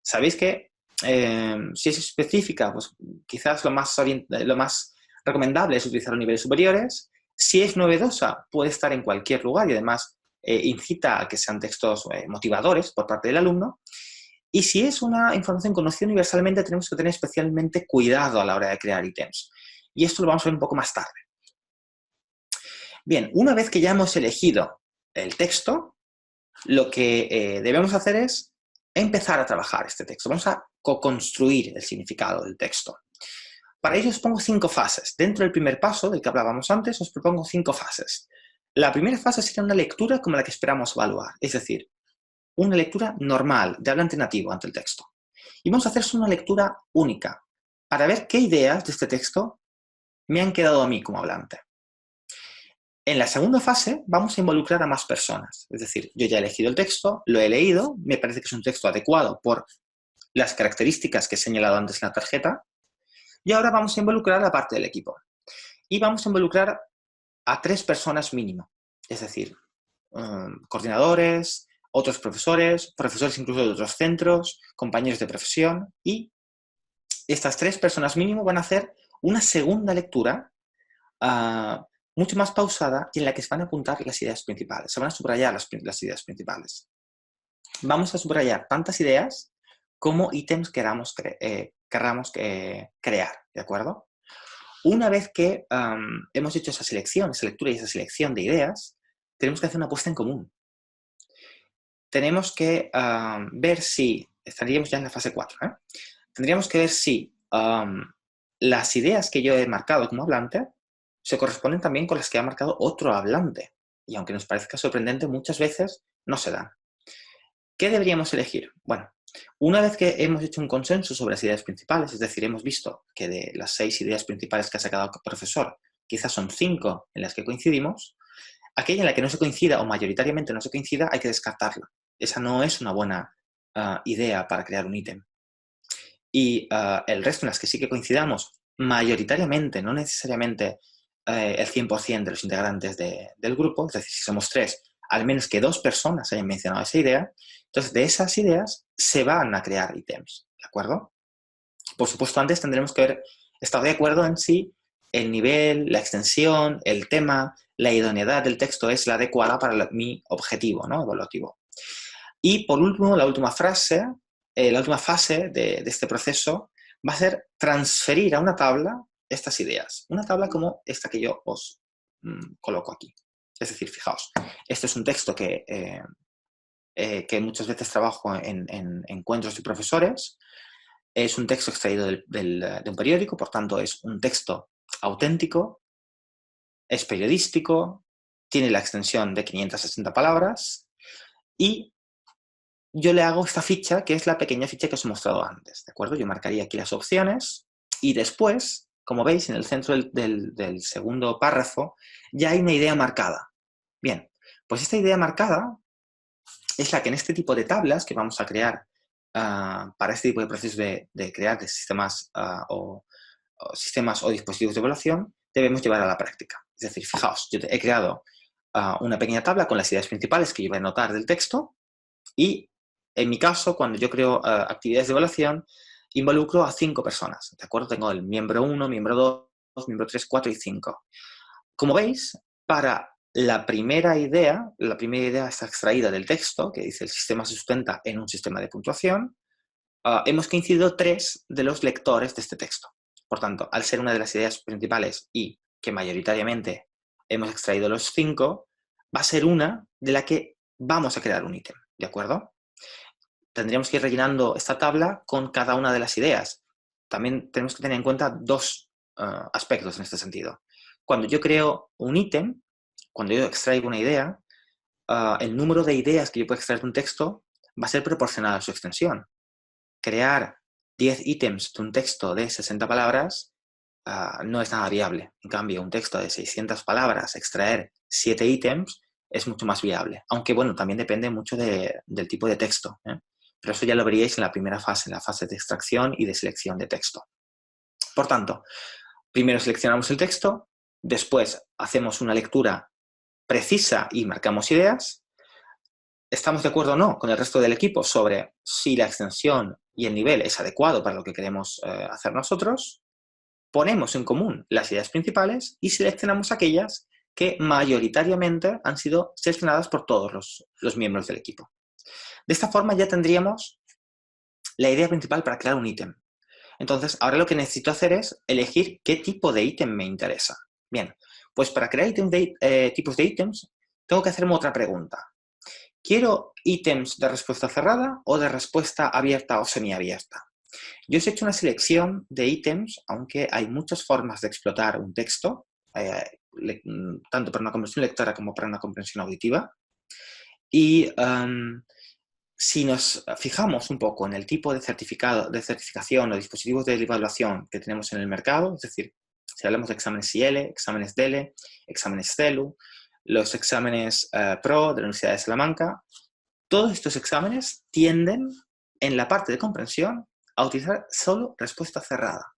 Sabéis que si es específica, pues quizás lo más recomendable es utilizar los niveles superiores. Si es novedosa, puede estar en cualquier lugar y además incita a que sean textos motivadores por parte del alumno. Y si es una información conocida universalmente, tenemos que tener especialmente cuidado a la hora de crear ítems. Y esto lo vamos a ver un poco más tarde. Bien, una vez que ya hemos elegido el texto, lo que debemos hacer es empezar a trabajar este texto. Vamos a co-construir el significado del texto. Para ello os pongo 5 fases. Dentro del primer paso, del que hablábamos antes, os propongo 5 fases. La primera fase sería una lectura como la que esperamos evaluar, es decir, una lectura normal, de hablante nativo ante el texto. Y vamos a hacer una lectura única, para ver qué ideas de este texto me han quedado a mí como hablante. En la segunda fase vamos a involucrar a más personas. Es decir, yo ya he elegido el texto, lo he leído, me parece que es un texto adecuado por las características que he señalado antes en la tarjeta, y ahora vamos a involucrar a la parte del equipo. Y vamos a involucrar a 3 personas mínimo. Es decir, coordinadores, otros profesores, profesores incluso de otros centros, compañeros de profesión, y estas 3 personas mínimo van a hacer una segunda lectura mucho más pausada y en la que se van a apuntar las ideas principales. Se van a subrayar las ideas principales. Vamos a subrayar tantas ideas como ítems queramos crear, ¿de acuerdo? Una vez que hemos hecho esa selección, esa lectura y esa selección de ideas, tenemos que hacer una puesta en común. Tenemos que ver si, estaríamos ya en la fase 4, tendríamos que ver si las ideas que yo he marcado como hablante se corresponden también con las que ha marcado otro hablante. Y aunque nos parezca sorprendente, muchas veces no se dan. ¿Qué deberíamos elegir? Bueno, una vez que hemos hecho un consenso sobre las ideas principales, es decir, hemos visto que de las 6 ideas principales que ha sacado el profesor, quizás son 5 en las que coincidimos, aquella en la que no se coincida o mayoritariamente no se coincida, hay que descartarla. Esa no es una buena idea para crear un ítem. Y el resto en las que sí que coincidamos, mayoritariamente, no necesariamente el 100% de los integrantes del grupo, es decir, si somos 3, al menos que 2 personas hayan mencionado esa idea, entonces de esas ideas se van a crear ítems, ¿de acuerdo? Por supuesto, antes tendremos que haber estado de acuerdo en si el nivel, la extensión, el tema, la idoneidad del texto es la adecuada para mi objetivo, ¿no?, evaluativo. Y por último, la última fase de este proceso va a ser transferir a una tabla estas ideas. Una tabla como esta que yo os coloco aquí. Es decir, fijaos, este es un texto que muchas veces trabajo en encuentros de profesores. Es un texto extraído de un periódico, por tanto es un texto auténtico, es periodístico, tiene la extensión de 560 palabras y yo le hago esta ficha, que es la pequeña ficha que os he mostrado antes, ¿de acuerdo? Yo marcaría aquí las opciones y después, como veis, en el centro del segundo párrafo ya hay una idea marcada. Bien, pues esta idea marcada es la que en este tipo de tablas que vamos a crear para este tipo de procesos de crear de sistemas o sistemas o dispositivos de evaluación, debemos llevar a la práctica. Es decir, fijaos, yo he creado una pequeña tabla con las ideas principales que yo voy a anotar del texto y, en mi caso, cuando yo creo actividades de evaluación, involucro a 5 personas, ¿de acuerdo? Tengo el miembro 1, miembro 2, miembro 3, 4 y 5. Como veis, para la primera idea está extraída del texto, que dice el sistema se sustenta en un sistema de puntuación. Hemos coincidido 3 de los lectores de este texto. Por tanto, al ser una de las ideas principales y que mayoritariamente hemos extraído los 5, va a ser una de la que vamos a crear un ítem, ¿de acuerdo? Tendríamos que ir rellenando esta tabla con cada una de las ideas. También tenemos que tener en cuenta 2 aspectos en este sentido. Cuando yo creo un ítem, cuando yo extraigo una idea, el número de ideas que yo puedo extraer de un texto va a ser proporcional a su extensión. Crear 10 ítems de un texto de 60 palabras no es nada viable. En cambio, un texto de 600 palabras, extraer 7 ítems es mucho más viable. Aunque, bueno, también depende mucho del tipo de texto, ¿eh? Pero eso ya lo veríais en la primera fase, en la fase de extracción y de selección de texto. Por tanto, primero seleccionamos el texto, después hacemos una lectura precisa y marcamos ideas. ¿Estamos de acuerdo o no con el resto del equipo sobre si la extensión y el nivel es adecuado para lo que queremos hacer nosotros? Ponemos en común las ideas principales y seleccionamos aquellas que mayoritariamente han sido seleccionadas por todos los miembros del equipo. De esta forma ya tendríamos la idea principal para crear un ítem. Entonces, ahora lo que necesito hacer es elegir qué tipo de ítem me interesa. Bien, pues para crear tipos de ítems, tengo que hacerme otra pregunta. ¿Quiero ítems de respuesta cerrada o de respuesta abierta o semiabierta? Yo os he hecho una selección de ítems, aunque hay muchas formas de explotar un texto, tanto para una comprensión lectora como para una comprensión auditiva. Y si nos fijamos un poco en el tipo de certificación o dispositivos de evaluación que tenemos en el mercado, es decir, si hablamos de exámenes IELE, exámenes DELE, exámenes CELU, los exámenes PRO de la Universidad de Salamanca, todos estos exámenes tienden, en la parte de comprensión, a utilizar solo respuesta cerrada.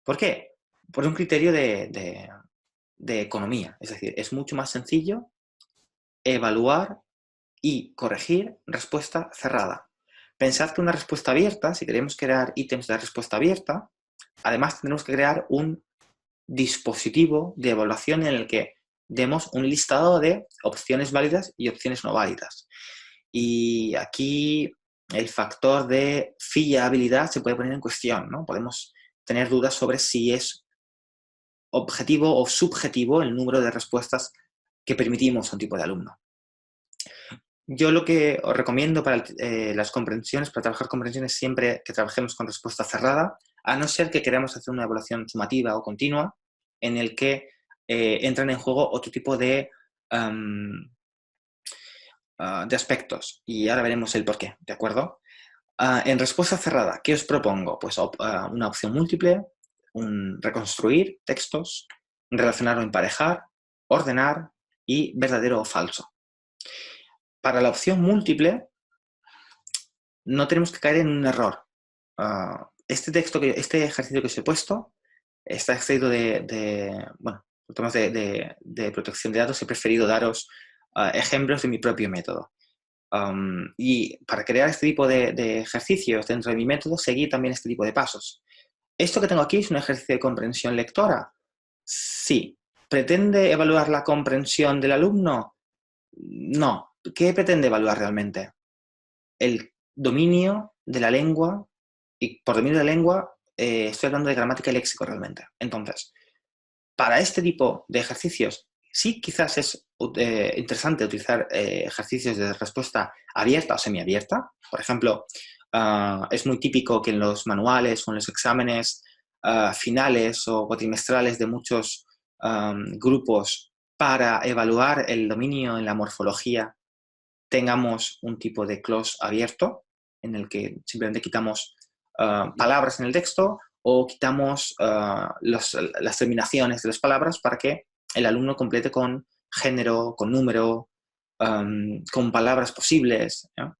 ¿Por qué? Por un criterio de economía. Es decir, es mucho más sencillo evaluar y corregir respuesta cerrada. Pensad que una respuesta abierta, si queremos crear ítems de respuesta abierta, además tenemos que crear un dispositivo de evaluación en el que demos un listado de opciones válidas y opciones no válidas. Y aquí el factor de fiabilidad se puede poner en cuestión, ¿no? Podemos tener dudas sobre si es objetivo o subjetivo el número de respuestas que permitimos a un tipo de alumno. Yo lo que os recomiendo para las comprensiones, para trabajar comprensiones, siempre que trabajemos con respuesta cerrada, a no ser que queramos hacer una evaluación sumativa o continua, en el que entran en juego otro tipo de aspectos. Y ahora veremos el porqué, ¿de acuerdo? En respuesta cerrada, ¿qué os propongo? Pues una opción múltiple, reconstruir textos, relacionar o emparejar, ordenar y verdadero o falso. Para la opción múltiple, no tenemos que caer en un error. Este ejercicio que os he puesto está extraído por temas de protección de datos. He preferido daros ejemplos de mi propio método. Y para crear este tipo de ejercicios dentro de mi método, seguí también este tipo de pasos. ¿Esto que tengo aquí es un ejercicio de comprensión lectora? Sí. ¿Pretende evaluar la comprensión del alumno? No. ¿Qué pretende evaluar realmente? El dominio de la lengua, y por dominio de la lengua estoy hablando de gramática y léxico realmente. Entonces, para este tipo de ejercicios, sí quizás es interesante utilizar ejercicios de respuesta abierta o semiabierta. Por ejemplo, es muy típico que en los manuales o en los exámenes finales o cuatrimestrales de muchos grupos para evaluar el dominio en la morfología tengamos un tipo de clause abierto en el que simplemente quitamos palabras en el texto o quitamos las terminaciones de las palabras para que el alumno complete con género, con número, con palabras posibles, ¿no?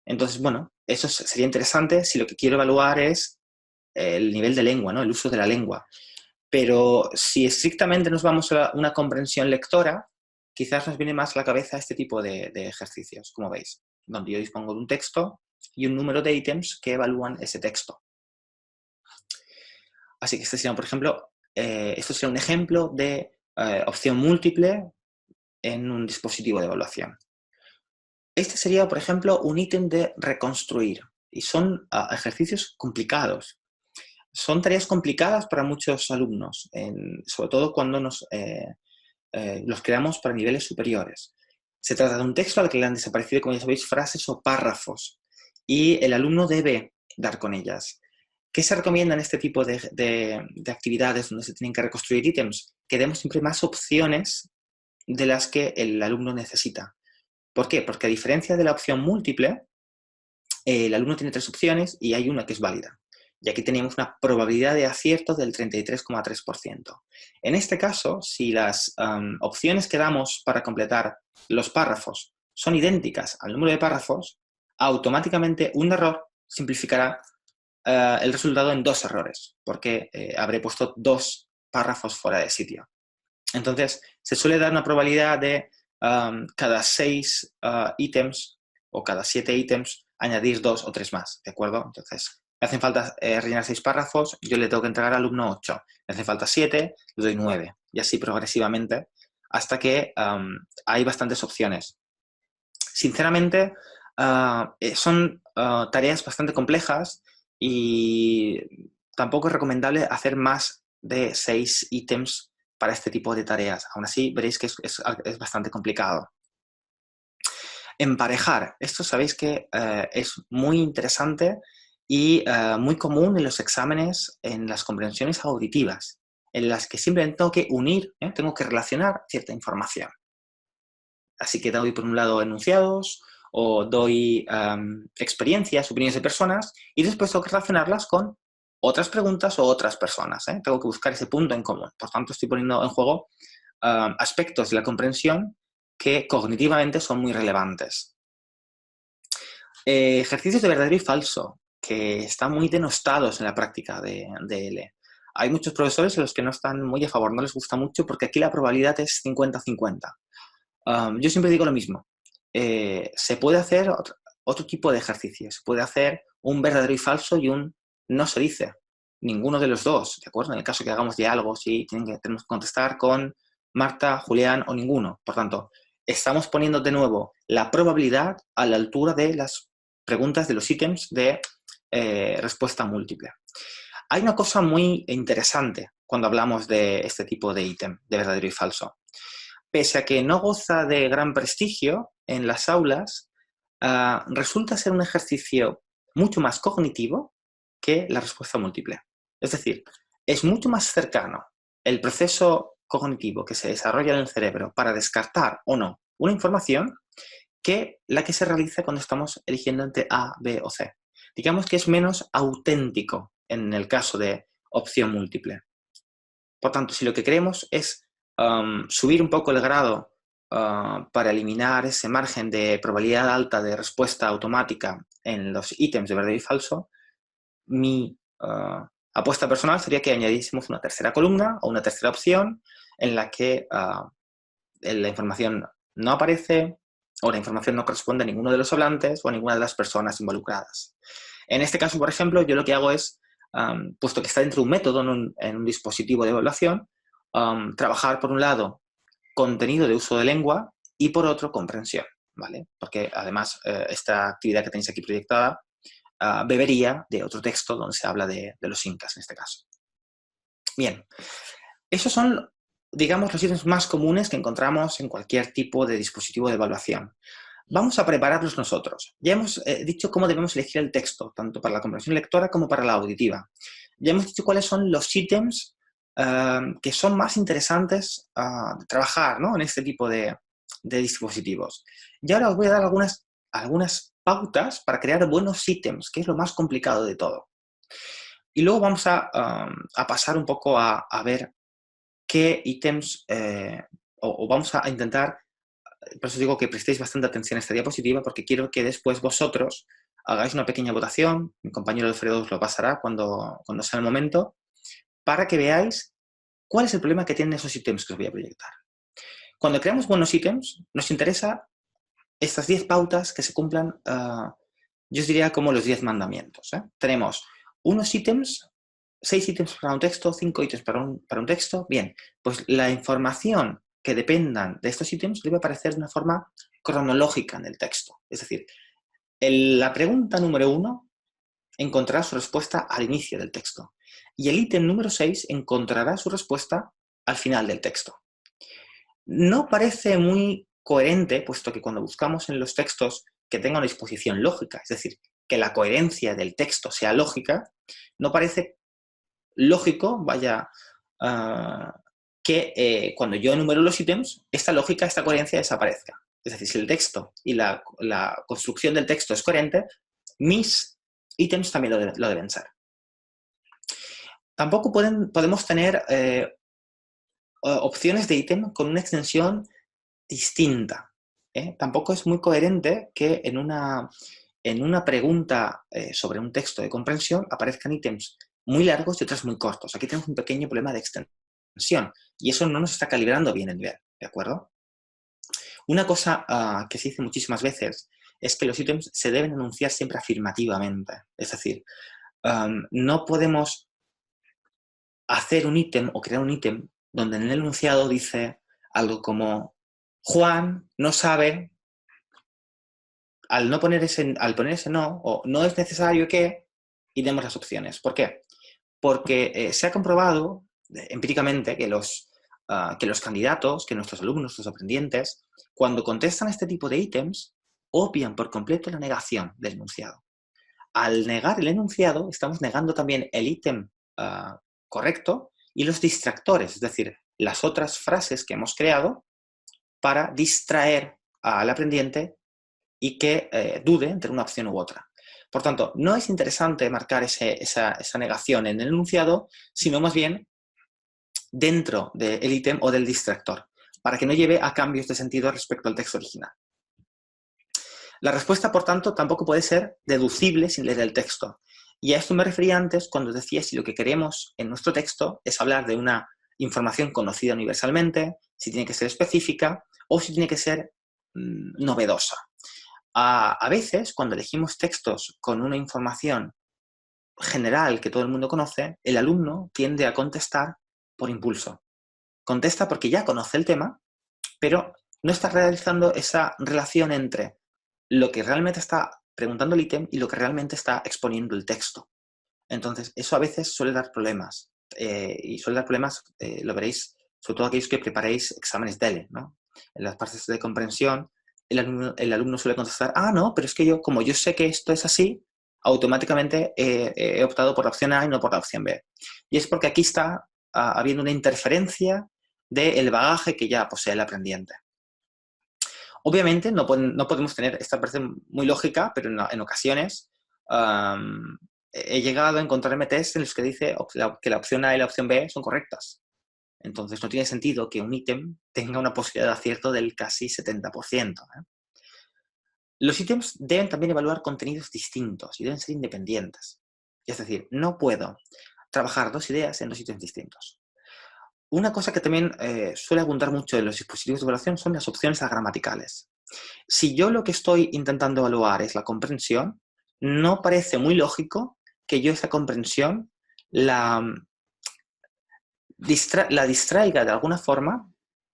Entonces, bueno, eso sería interesante si lo que quiero evaluar es el nivel de lengua, ¿no? El uso de la lengua. Pero si estrictamente nos vamos a una comprensión lectora, quizás nos viene más a la cabeza este tipo de ejercicios, como veis, donde yo dispongo de un texto y un número de ítems que evalúan ese texto. Así que este sería, por ejemplo, esto sería un ejemplo de opción múltiple en un dispositivo de evaluación. Este sería, por ejemplo, un ítem de reconstruir y son ejercicios complicados. Son tareas complicadas para muchos alumnos, sobre todo cuando los creamos para niveles superiores. Se trata de un texto al que le han desaparecido, como ya sabéis, frases o párrafos y el alumno debe dar con ellas. ¿Qué se recomienda en este tipo de actividades donde se tienen que reconstruir ítems? Que demos siempre más opciones de las que el alumno necesita. ¿Por qué? Porque a diferencia de la opción múltiple, el alumno tiene 3 opciones y hay una que es válida. Y aquí tenemos una probabilidad de acierto del 33,3%. En este caso, si las opciones que damos para completar los párrafos son idénticas al número de párrafos, automáticamente un error simplificará el resultado en 2 errores, porque habré puesto 2 párrafos fuera de sitio. Entonces, se suele dar una probabilidad de cada 6 ítems o cada 7 ítems añadir 2 o 3 más, ¿de acuerdo? Entonces, me hacen falta rellenar 6 párrafos, yo le tengo que entregar al alumno 8. Me hacen falta 7, le doy 9. Y así progresivamente hasta que hay bastantes opciones. Sinceramente, son tareas bastante complejas y tampoco es recomendable hacer más de 6 ítems para este tipo de tareas. Aún así, veréis que es bastante complicado. Emparejar. Esto sabéis que es muy interesante y muy común en los exámenes, en las comprensiones auditivas, en las que simplemente tengo que unir, tengo que relacionar cierta información. Así que doy por un lado enunciados o doy experiencias, opiniones de personas y después tengo que relacionarlas con otras preguntas o otras personas. Tengo que buscar ese punto en común. Por tanto, estoy poniendo en juego aspectos de la comprensión que cognitivamente son muy relevantes. Ejercicios de verdadero y falso, que están muy denostados en la práctica de L. Hay muchos profesores a los que no están muy a favor, no les gusta mucho porque aquí la probabilidad es 50-50. Yo siempre digo lo mismo. Se puede hacer otro tipo de ejercicios. Se puede hacer un verdadero y falso y un no se dice. Ninguno de los dos, ¿de acuerdo? En el caso que hagamos diálogos y tenemos que contestar con Marta, Julián o ninguno. Por tanto, estamos poniendo de nuevo la probabilidad a la altura de las preguntas de los ítems de respuesta múltiple. Hay una cosa muy interesante cuando hablamos de este tipo de ítem, de verdadero y falso. Pese a que no goza de gran prestigio en las aulas, resulta ser un ejercicio mucho más cognitivo que la respuesta múltiple. Es decir, es mucho más cercano el proceso cognitivo que se desarrolla en el cerebro para descartar o no una información que la que se realiza cuando estamos eligiendo entre A, B o C. Digamos que es menos auténtico en el caso de opción múltiple. Por tanto, si lo que queremos es subir un poco el grado para eliminar ese margen de probabilidad alta de respuesta automática en los ítems de verdadero y falso, mi apuesta personal sería que añadiésemos una tercera columna o una tercera opción en la que la información no aparece o la información no corresponde a ninguno de los hablantes o a ninguna de las personas involucradas. En este caso, por ejemplo, yo lo que hago es, puesto que está dentro de un método en un dispositivo de evaluación, trabajar por un lado contenido de uso de lengua y por otro comprensión, ¿vale? Porque además esta actividad que tenéis aquí proyectada bebería de otro texto donde se habla de los incas en este caso. Bien, esos son, digamos, los ítems más comunes que encontramos en cualquier tipo de dispositivo de evaluación. Vamos a prepararlos nosotros. Ya hemos dicho cómo debemos elegir el texto, tanto para la comprensión lectora como para la auditiva. Ya hemos dicho cuáles son los ítems que son más interesantes de trabajar, ¿no?, en este tipo de dispositivos. Y ahora os voy a dar algunas pautas para crear buenos ítems, que es lo más complicado de todo. Y luego vamos a pasar un poco a ver qué ítems, o vamos a intentar, por eso digo que prestéis bastante atención a esta diapositiva, porque quiero que después vosotros hagáis una pequeña votación, mi compañero Alfredo os lo pasará cuando sea el momento, para que veáis cuál es el problema que tienen esos ítems que os voy a proyectar. Cuando creamos buenos ítems, nos interesa estas 10 pautas que se cumplan, yo os diría como los 10 mandamientos. Tenemos unos ítems, 6 ítems para un texto, 5 ítems para un texto. Bien, pues la información que dependan de estos ítems debe aparecer de una forma cronológica en el texto. Es decir, la pregunta número 1 encontrará su respuesta al inicio del texto. Y el ítem número 6 encontrará su respuesta al final del texto. No parece muy coherente, puesto que cuando buscamos en los textos que tengan una disposición lógica, es decir, que la coherencia del texto sea lógica, no parece lógico, que cuando yo enumero los ítems, esta lógica, esta coherencia desaparezca. Es decir, si el texto y la construcción del texto es coherente, mis ítems también lo deben ser. Tampoco podemos tener opciones de ítem con una extensión distinta. Tampoco es muy coherente que en una pregunta sobre un texto de comprensión aparezcan ítems muy largos y otros muy cortos. Aquí tenemos un pequeño problema de extensión y eso no nos está calibrando bien el nivel, ¿de acuerdo? Una cosa que se dice muchísimas veces es que los ítems se deben enunciar siempre afirmativamente. Es decir, no podemos hacer un ítem o crear un ítem donde en el enunciado dice algo como Juan no sabe, al poner ese no, o no es necesario que, y demos las opciones. ¿Por qué? Porque se ha comprobado empíricamente que los candidatos, que nuestros alumnos, nuestros aprendientes, cuando contestan este tipo de ítems, obvian por completo la negación del enunciado. Al negar el enunciado, estamos negando también el ítem correcto y los distractores, es decir, las otras frases que hemos creado para distraer al aprendiente y que dude entre una opción u otra. Por tanto, no es interesante marcar esa negación en el enunciado, sino más bien dentro del ítem o del distractor, para que no lleve a cambios de sentido respecto al texto original. La respuesta, por tanto, tampoco puede ser deducible sin leer el texto. Y a esto me refería antes cuando decía si lo que queremos en nuestro texto es hablar de una información conocida universalmente, si tiene que ser específica o si tiene que ser novedosa. A veces, cuando elegimos textos con una información general que todo el mundo conoce, el alumno tiende a contestar por impulso. Contesta porque ya conoce el tema, pero no está realizando esa relación entre lo que realmente está preguntando el ítem y lo que realmente está exponiendo el texto. Entonces, eso a veces suele dar problemas. Y suele dar problemas, lo veréis, sobre todo aquellos que preparéis exámenes DELE, ¿no? En las partes de comprensión, el alumno suele contestar, no, pero es que como yo sé que esto es así, automáticamente he optado por la opción A y no por la opción B. Y es porque aquí está habiendo una interferencia del bagaje que ya posee el aprendiente. Obviamente no podemos tener, esta parece muy lógica, pero en ocasiones he llegado a encontrarme test en los que dice que la opción A y la opción B son correctas. Entonces no tiene sentido que un ítem tenga una posibilidad de acierto del casi 70%. Los ítems deben también evaluar contenidos distintos y deben ser independientes. Es decir, no puedo trabajar dos ideas en dos ítems distintos. Una cosa que también suele abundar mucho en los dispositivos de evaluación son las opciones gramaticales. Si yo lo que estoy intentando evaluar es la comprensión, no parece muy lógico que yo esa comprensión la distraiga de alguna forma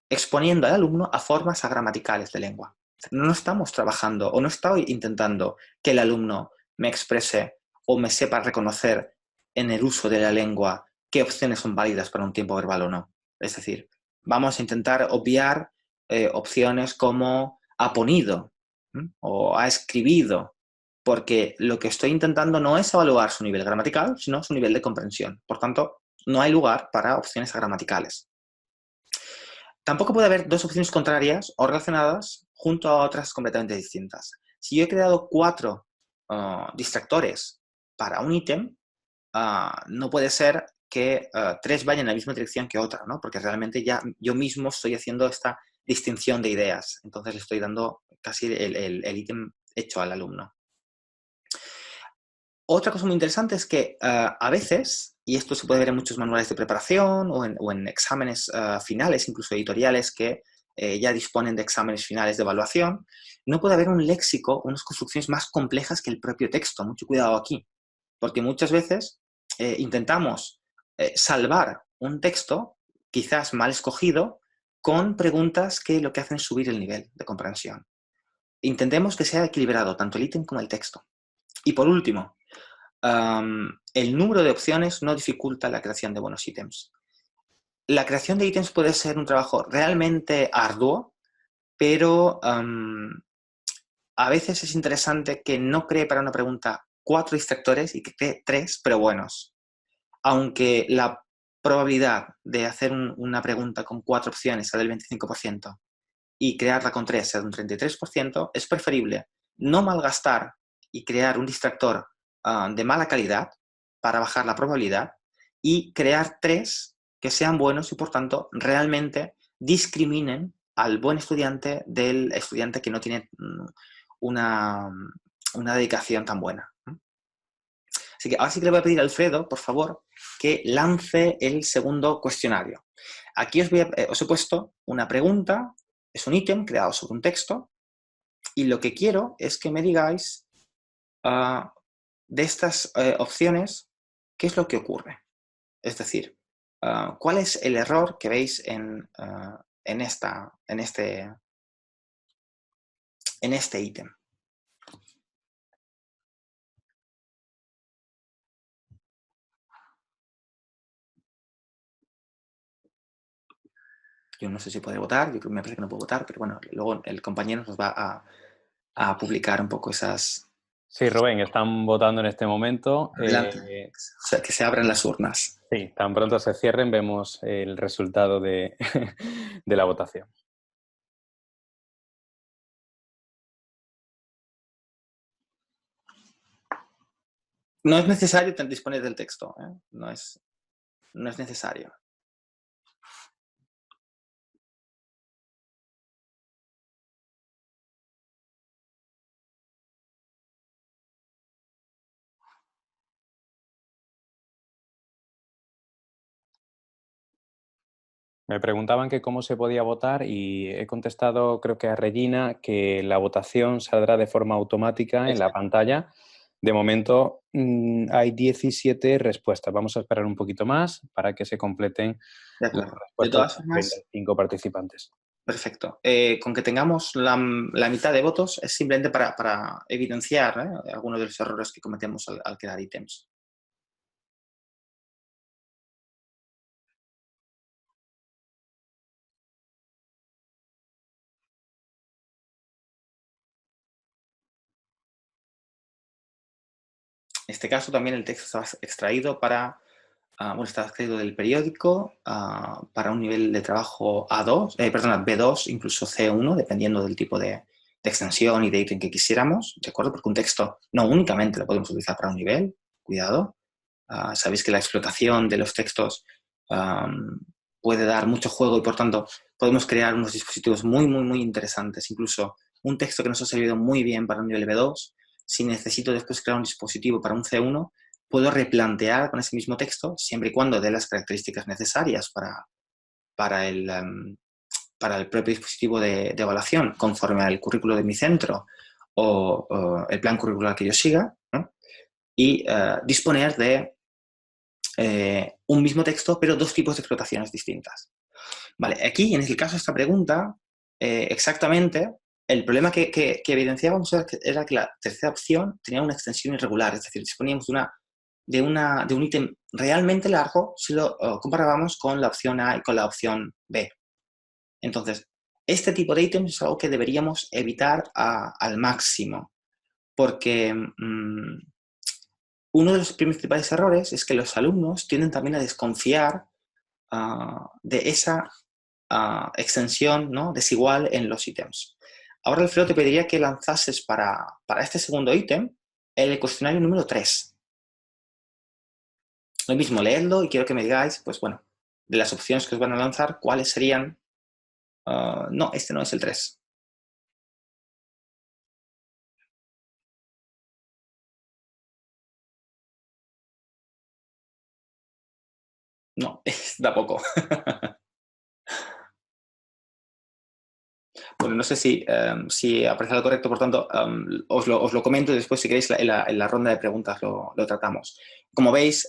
exponiendo al alumno a formas agramaticales de lengua. No estamos trabajando o no estoy intentando que el alumno me exprese o me sepa reconocer en el uso de la lengua qué opciones son válidas para un tiempo verbal o no. Es decir, vamos a intentar obviar opciones como ha ponido o ha escribido, porque lo que estoy intentando no es evaluar su nivel gramatical, sino su nivel de comprensión. Por tanto, no hay lugar para opciones gramaticales. Tampoco puede haber dos opciones contrarias o relacionadas junto a otras completamente distintas. Si yo he creado 4 distractores para un ítem, no puede ser que 3 vayan en la misma dirección que otra, ¿no? Porque realmente ya yo mismo estoy haciendo esta distinción de ideas. Entonces le estoy dando casi el ítem hecho al alumno. Otra cosa muy interesante es que a veces, y esto se puede ver en muchos manuales de preparación o en exámenes finales, incluso editoriales que ya disponen de exámenes finales de evaluación, no puede haber un léxico, unas construcciones más complejas que el propio texto. Mucho cuidado aquí, porque muchas veces intentamos salvar un texto, quizás mal escogido, con preguntas que lo que hacen es subir el nivel de comprensión. Intentemos que sea equilibrado tanto el ítem como el texto. Y por último, el número de opciones no dificulta la creación de buenos ítems. La creación de ítems puede ser un trabajo realmente arduo, pero a veces es interesante que no cree para una pregunta 4 distractores y que cree 3, pero buenos. Aunque la probabilidad de hacer una pregunta con 4 opciones sea del 25% y crearla con 3 sea de un 33%, es preferible no malgastar y crear un distractor de mala calidad para bajar la probabilidad y crear 3 que sean buenos y por tanto realmente discriminen al buen estudiante del estudiante que no tiene una dedicación tan buena. Así que ahora sí que le voy a pedir a Alfredo, por favor, que lance el segundo cuestionario. Aquí os he puesto una pregunta, es un ítem creado sobre un texto, y lo que quiero es que me digáis de estas opciones, ¿qué es lo que ocurre? Es decir, ¿cuál es el error que veis en este ítem? Yo no sé si puede votar, yo me parece que no puedo votar, pero bueno, luego el compañero nos va a publicar un poco esas... Sí, Rubén, están votando en este momento. Adelante. O sea, que se abran las urnas. Sí, tan pronto se cierren, vemos el resultado de, de la votación. No es necesario disponer del texto, ¿eh? No es necesario. Me preguntaban que cómo se podía votar y he contestado, creo que a Regina, que la votación saldrá de forma automática en la pantalla. De momento hay 17 respuestas. Vamos a esperar un poquito más para que se completen De las acuerdo. De respuestas todas de los formas, 35 participantes. perfecto. Con que tengamos la mitad de votos es simplemente para evidenciar algunos de los errores que cometemos al crear ítems. En este caso también el texto está extraído está extraído del periódico para un nivel de trabajo A2, perdona, B2, incluso C1, dependiendo del tipo de extensión y de ítem que quisiéramos, ¿de acuerdo? Porque un texto no únicamente lo podemos utilizar para un nivel, cuidado. Sabéis que la explotación de los textos puede dar mucho juego y por tanto podemos crear unos dispositivos muy, muy, muy interesantes. Incluso un texto que nos ha servido muy bien para un nivel B2, si necesito después crear un dispositivo para un C1, puedo replantear con ese mismo texto siempre y cuando dé las características necesarias para el propio dispositivo de evaluación conforme al currículo de mi centro o el plan curricular que yo siga, ¿no? Y disponer de un mismo texto, pero 2 tipos de explotaciones distintas. Vale, aquí, en el caso de esta pregunta, exactamente el problema que evidenciábamos era que la tercera opción tenía una extensión irregular, es decir, disponíamos de un ítem realmente largo si lo comparábamos con la opción A y con la opción B. Entonces, este tipo de ítems es algo que deberíamos evitar al máximo, porque uno de los principales errores es que los alumnos tienden también a desconfiar de esa extensión, ¿no?, desigual en los ítems. Ahora, Alfredo, te pediría que lanzases para este segundo ítem el cuestionario número 3. Lo mismo, leedlo y quiero que me digáis, pues bueno, de las opciones que os van a lanzar, cuáles serían... no, este no es el 3. No, da poco. Bueno, no sé si aparece lo correcto, por tanto, os lo comento y después, si queréis, en la ronda de preguntas lo tratamos. Como veis,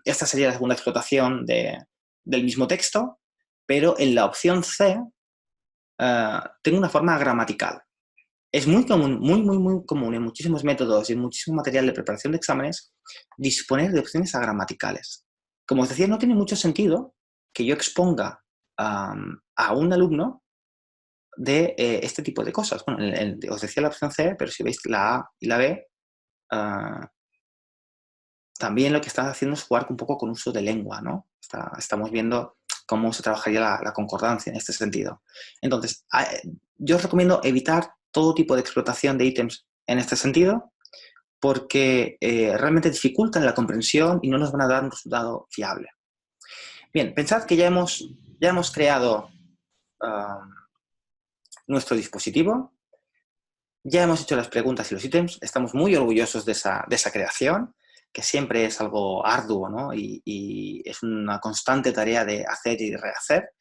esta sería la segunda explotación del mismo texto, pero en la opción C tengo una forma gramatical. Es muy común, muy común en muchísimos métodos y en muchísimo material de preparación de exámenes disponer de opciones agramaticales. Como os decía, no tiene mucho sentido que yo exponga a un alumno de este tipo de cosas. Bueno, os decía la opción C, pero si veis la A y la B, también lo que está haciendo es jugar un poco con uso de lengua, ¿no? Estamos viendo cómo se trabajaría la concordancia en este sentido. Entonces, yo os recomiendo evitar todo tipo de explotación de ítems en este sentido, porque realmente dificultan la comprensión y no nos van a dar un resultado fiable. Bien, pensad que ya hemos creado nuestro dispositivo, ya hemos hecho las preguntas y los ítems, estamos muy orgullosos de esa creación, que siempre es algo arduo, ¿no? Y es una constante tarea de hacer y de rehacer,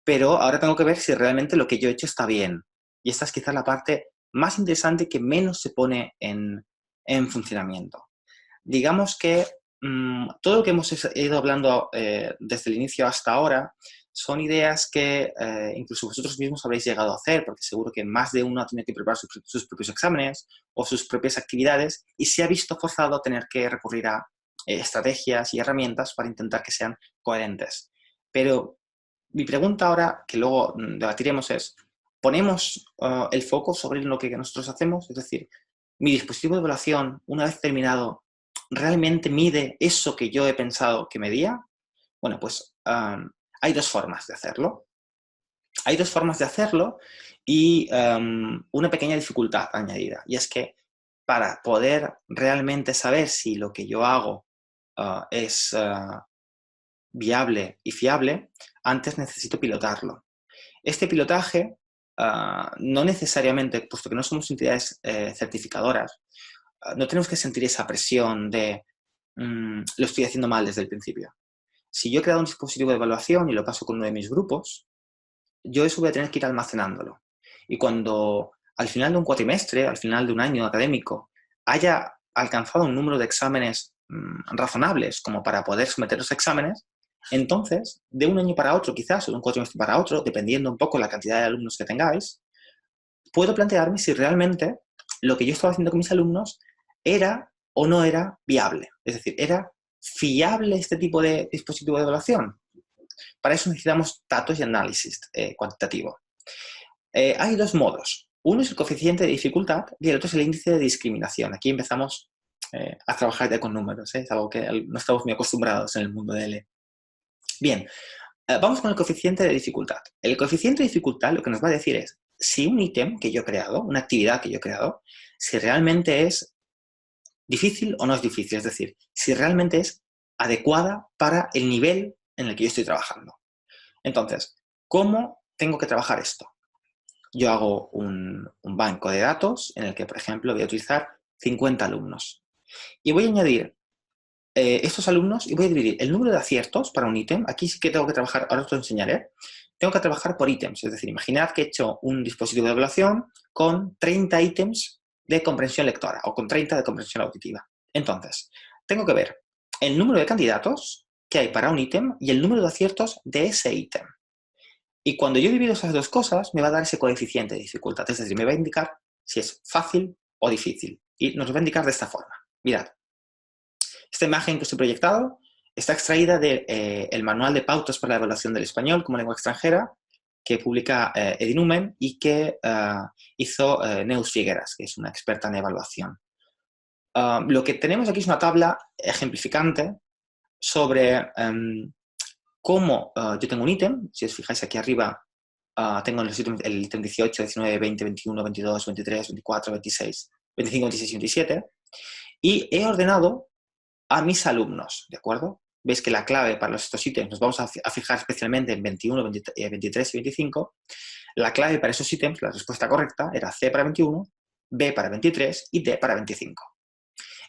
pero ahora tengo que ver si realmente lo que yo he hecho está bien. Y esta es quizás la parte más interesante que menos se pone en funcionamiento. Digamos que todo lo que hemos ido hablando desde el inicio hasta ahora son ideas que incluso vosotros mismos habréis llegado a hacer, porque seguro que más de uno ha tenido que preparar sus propios exámenes o sus propias actividades y se ha visto forzado a tener que recurrir a estrategias y herramientas para intentar que sean coherentes. Pero mi pregunta ahora, que luego debatiremos, es: ¿ponemos el foco sobre lo que nosotros hacemos? Es decir, mi dispositivo de evaluación, una vez terminado, ¿realmente mide eso que yo he pensado que medía? Bueno, pues hay dos formas de hacerlo. Hay dos formas de hacerlo y una pequeña dificultad añadida. Y es que para poder realmente saber si lo que yo hago es viable y fiable, antes necesito pilotarlo. Este pilotaje no necesariamente, puesto que no somos entidades certificadoras, no tenemos que sentir esa presión de lo estoy haciendo mal desde el principio. Si yo he creado un dispositivo de evaluación y lo paso con uno de mis grupos, yo eso voy a tener que ir almacenándolo. Y cuando al final de un cuatrimestre, al final de un año académico, haya alcanzado un número de exámenes razonables como para poder someter los exámenes, entonces, de un año para otro quizás, o de un cuatrimestre para otro, dependiendo un poco la cantidad de alumnos que tengáis, puedo plantearme si realmente lo que yo estaba haciendo con mis alumnos era o no era viable. Es decir, ¿era fiable este tipo de dispositivo de evaluación? Para eso necesitamos datos y análisis cuantitativo. Hay dos modos. Uno es el coeficiente de dificultad y el otro es el índice de discriminación. Aquí empezamos a trabajar ya con números. Es algo que no estamos muy acostumbrados en el mundo de L. Bien, vamos con el coeficiente de dificultad. El coeficiente de dificultad lo que nos va a decir es si un ítem que yo he creado, una actividad que yo he creado, si realmente es difícil o no es difícil. Es decir, si realmente es adecuada para el nivel en el que yo estoy trabajando. Entonces, ¿cómo tengo que trabajar esto? Yo hago un banco de datos en el que, por ejemplo, voy a utilizar 50 alumnos. Y voy a añadir estos alumnos y voy a dividir el número de aciertos para un ítem. Aquí sí que tengo que trabajar, ahora os lo enseñaré. Tengo que trabajar por ítems. Es decir, imaginad que he hecho un dispositivo de evaluación con 30 ítems de comprensión lectora o con 30 de comprensión auditiva. Entonces, tengo que ver el número de candidatos que hay para un ítem y el número de aciertos de ese ítem. Y cuando yo divido esas dos cosas, me va a dar ese coeficiente de dificultad. Es decir, me va a indicar si es fácil o difícil. Y nos va a indicar de esta forma. Mirad, esta imagen que os he proyectado está extraída del Manual de Pautas para la Evaluación del Español como Lengua Extranjera, que publica Edinumen y que hizo Neus Figueras, que es una experta en evaluación. Lo que tenemos aquí es una tabla ejemplificante sobre cómo yo tengo un ítem. Si os fijáis aquí arriba, tengo el ítem 18, 19, 20, 21, 22, 23, 24, 26, 25, 26 y 27. Y he ordenado a mis alumnos, ¿de acuerdo? Veis que la clave para estos ítems nos vamos a fijar especialmente en 21, 23 y 25. La clave para esos ítems, la respuesta correcta, era C para 21, B para 23 y D para 25.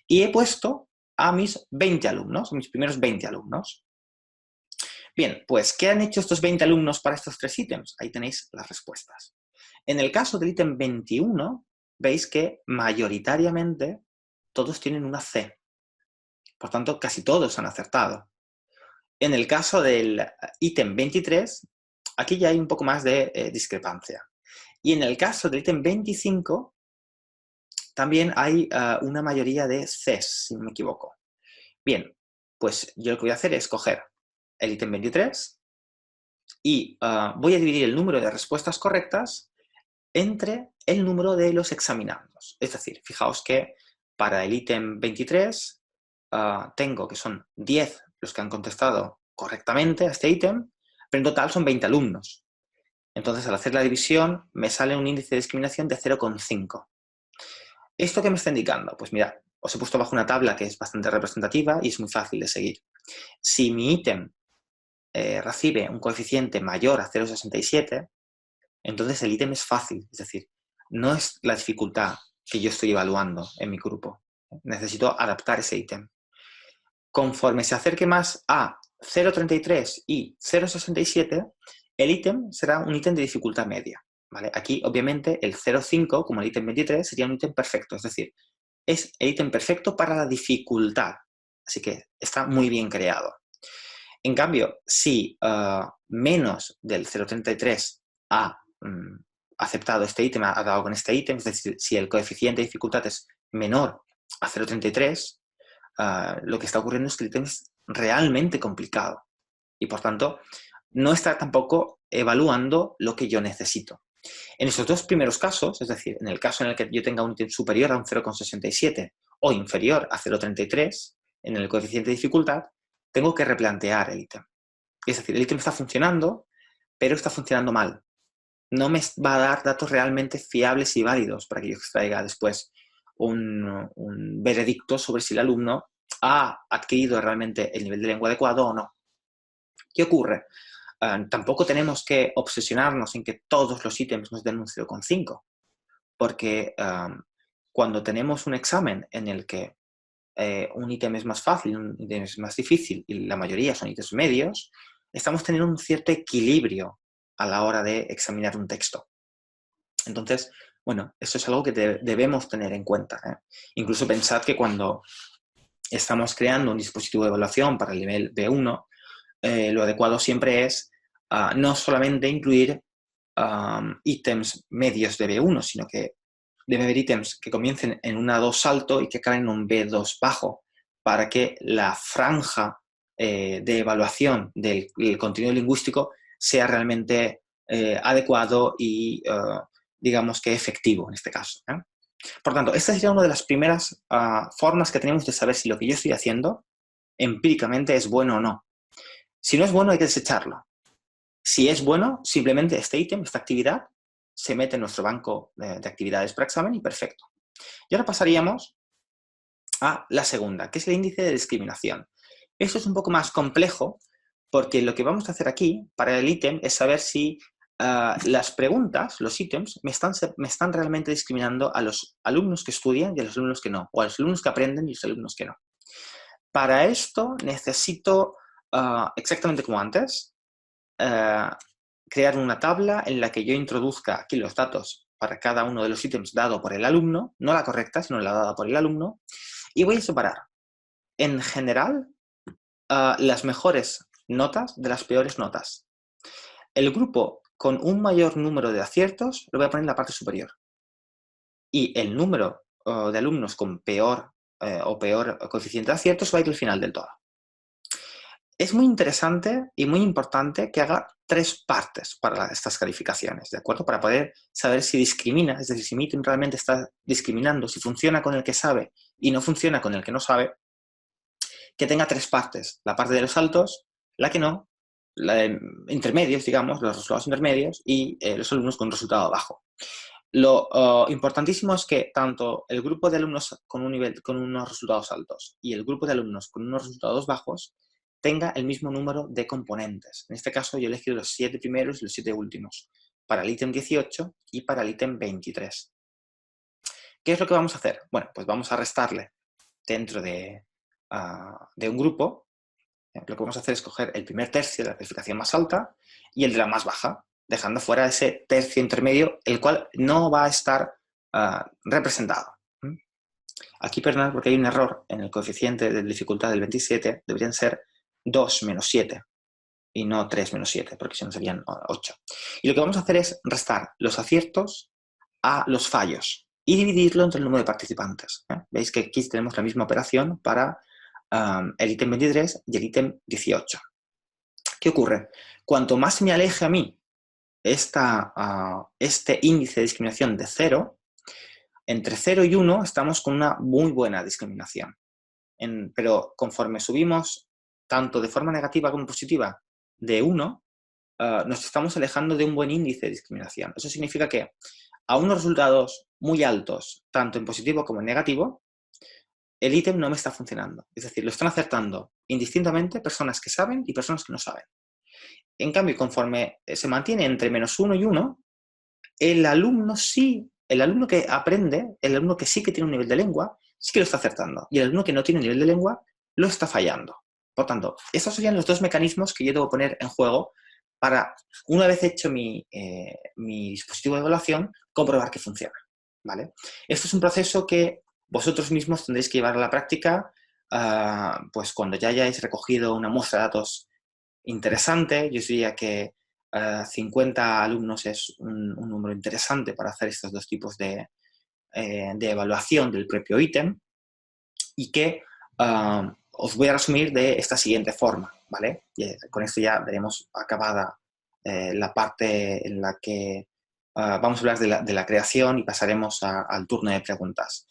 Y he puesto a mis 20 alumnos, a mis primeros 20 alumnos. Bien, pues, ¿qué han hecho estos 20 alumnos para estos tres ítems? Ahí tenéis las respuestas. En el caso del ítem 21, veis que mayoritariamente todos tienen una C. Por tanto, casi todos han acertado. En el caso del ítem 23, aquí ya hay un poco más de discrepancia. Y en el caso del ítem 25, también hay una mayoría de Cs, si no me equivoco. Bien, pues yo lo que voy a hacer es coger el ítem 23 y voy a dividir el número de respuestas correctas entre el número de los examinandos. Es decir, fijaos que para el ítem 23 tengo que son 10 los que han contestado correctamente a este ítem, pero en total son 20 alumnos. Entonces, al hacer la división, me sale un índice de discriminación de 0,5. ¿Esto qué me está indicando? Pues mira, os he puesto bajo una tabla que es bastante representativa y es muy fácil de seguir. Si mi ítem recibe un coeficiente mayor a 0,67, entonces el ítem es fácil. Es decir, no es la dificultad que yo estoy evaluando en mi grupo. Necesito adaptar ese ítem. Conforme se acerque más a 0,33 y 0,67, el ítem será un ítem de dificultad media. ¿Vale? Aquí, obviamente, el 0,5, como el ítem 23, sería un ítem perfecto. Es decir, es el ítem perfecto para la dificultad. Así que está muy bien creado. En cambio, si menos del 0,33 ha aceptado este ítem, ha dado con este ítem, es decir, si el coeficiente de dificultad es menor a 0,33, lo que está ocurriendo es que el ítem es realmente complicado y, por tanto, no está tampoco evaluando lo que yo necesito. En esos dos primeros casos, es decir, en el caso en el que yo tenga un ítem superior a un 0,67 o inferior a 0,33 en el coeficiente de dificultad, tengo que replantear el ítem. Es decir, el ítem está funcionando, pero está funcionando mal. No me va a dar datos realmente fiables y válidos para que yo extraiga después un veredicto sobre si el alumno ha adquirido realmente el nivel de lengua adecuado o no. ¿Qué ocurre? Tampoco tenemos que obsesionarnos en que todos los ítems nos den un 0,5, porque cuando tenemos un examen en el que un ítem es más fácil, un ítem es más difícil y la mayoría son ítems medios, estamos teniendo un cierto equilibrio a la hora de examinar un texto. Entonces, bueno, eso es algo que debemos tener en cuenta. Incluso pensad que cuando estamos creando un dispositivo de evaluación para el nivel B1, lo adecuado siempre es no solamente incluir ítems medios de B1, sino que debe haber ítems que comiencen en un A2 alto y que acaben en un B2 bajo, para que la franja de evaluación del contenido lingüístico sea realmente adecuado y, digamos que efectivo en este caso. Por tanto, esta sería una de las primeras formas que tenemos de saber si lo que yo estoy haciendo empíricamente es bueno o no. Si no es bueno, hay que desecharlo. Si es bueno, simplemente este ítem, esta actividad, se mete en nuestro banco de actividades para examen y perfecto. Y ahora pasaríamos a la segunda, que es el índice de discriminación. Esto es un poco más complejo porque lo que vamos a hacer aquí para el ítem es saber si las preguntas, los ítems, me están realmente discriminando a los alumnos que estudian y a los alumnos que no, o a los alumnos que aprenden y a los alumnos que no. Para esto necesito, exactamente como antes, crear una tabla en la que yo introduzca aquí los datos para cada uno de los ítems dado por el alumno, no la correcta, sino la dada por el alumno, y voy a separar, en general, las mejores notas de las peores notas. El grupo con un mayor número de aciertos lo voy a poner en la parte superior. Y el número de alumnos con peor o peor coeficiente de aciertos va a ir al final del todo. Es muy interesante y muy importante que haga 3 partes para estas calificaciones, ¿de acuerdo? Para poder saber si discrimina, es decir, si mi ítem realmente está discriminando, si funciona con el que sabe y no funciona con el que no sabe, que tenga 3 partes. La parte de los altos, la que no, intermedios, digamos, los resultados intermedios y los alumnos con resultado bajo. Lo importantísimo es que tanto el grupo de alumnos con unos resultados altos y el grupo de alumnos con unos resultados bajos tenga el mismo número de componentes. En este caso yo he elegido los 7 primeros y los 7 últimos para el ítem 18 y para el ítem 23. ¿Qué es lo que vamos a hacer? Bueno, pues vamos a restarle dentro de un grupo. Lo que vamos a hacer es coger el primer tercio de la calificación más alta y el de la más baja, dejando fuera ese tercio intermedio, el cual no va a estar representado. Aquí, perdón, porque hay un error en el coeficiente de dificultad del 27, deberían ser 2 menos 7 y no 3 menos 7, porque si no serían 8. Y lo que vamos a hacer es restar los aciertos a los fallos y dividirlo entre el número de participantes. Veis que aquí tenemos la misma operación para el ítem 23 y el ítem 18. ¿Qué ocurre? Cuanto más me aleje a mí este índice de discriminación de 0, entre 0 y 1 estamos con una muy buena discriminación. Pero conforme subimos, tanto de forma negativa como positiva, de 1, nos estamos alejando de un buen índice de discriminación. Eso significa que a unos resultados muy altos, tanto en positivo como en negativo, el ítem no me está funcionando. Es decir, lo están acertando indistintamente personas que saben y personas que no saben. En cambio, conforme se mantiene entre -1 y 1, el alumno que aprende, el alumno que sí que tiene un nivel de lengua, sí que lo está acertando. Y el alumno que no tiene un nivel de lengua, lo está fallando. Por tanto, estos serían los 2 mecanismos que yo debo poner en juego para, una vez hecho mi dispositivo de evaluación, comprobar que funciona. ¿Vale? Esto es un proceso que vosotros mismos tendréis que llevar a la práctica pues cuando ya hayáis recogido una muestra de datos interesante. Yo diría que 50 alumnos es un número interesante para hacer estos 2 tipos de evaluación del propio ítem y que os voy a resumir de esta siguiente forma, ¿vale? Y con esto ya veremos acabada la parte en la que vamos a hablar de la creación y pasaremos al turno de preguntas.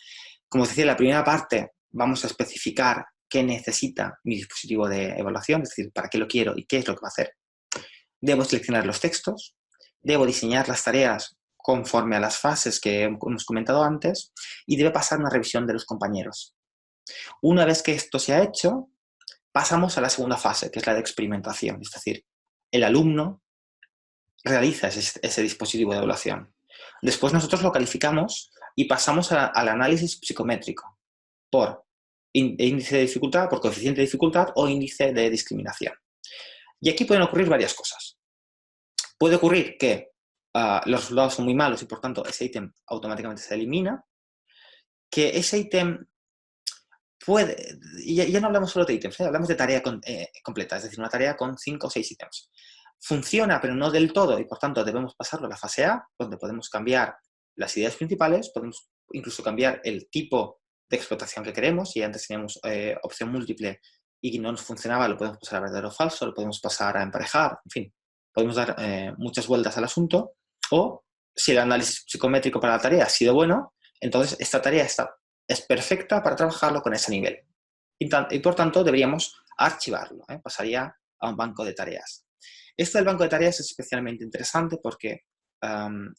Como os decía, en la primera parte vamos a especificar qué necesita mi dispositivo de evaluación, es decir, para qué lo quiero y qué es lo que va a hacer. Debo seleccionar los textos, debo diseñar las tareas conforme a las fases que hemos comentado antes y debe pasar una revisión de los compañeros. Una vez que esto se ha hecho, pasamos a la segunda fase, que es la de experimentación, es decir, el alumno realiza ese dispositivo de evaluación. Después nosotros lo calificamos y pasamos al análisis psicométrico por índice de dificultad, por coeficiente de dificultad o índice de discriminación. Y aquí pueden ocurrir varias cosas. Puede ocurrir que los resultados son muy malos y por tanto ese ítem automáticamente se elimina, que ese ítem puede, ya no hablamos solo de ítems, hablamos de tarea completa, es decir, una tarea con 5 o 6 ítems. Funciona, pero no del todo, y por tanto debemos pasarlo a la fase A, donde podemos cambiar las ideas principales, podemos incluso cambiar el tipo de explotación que queremos. Si antes teníamos opción múltiple y no nos funcionaba, lo podemos pasar a verdadero o falso, lo podemos pasar a emparejar, en fin, podemos dar muchas vueltas al asunto. O si el análisis psicométrico para la tarea ha sido bueno, entonces esta tarea es perfecta para trabajarlo con ese nivel. Y por tanto deberíamos archivarlo, pasaría a un banco de tareas. Esto del banco de tareas es especialmente interesante porque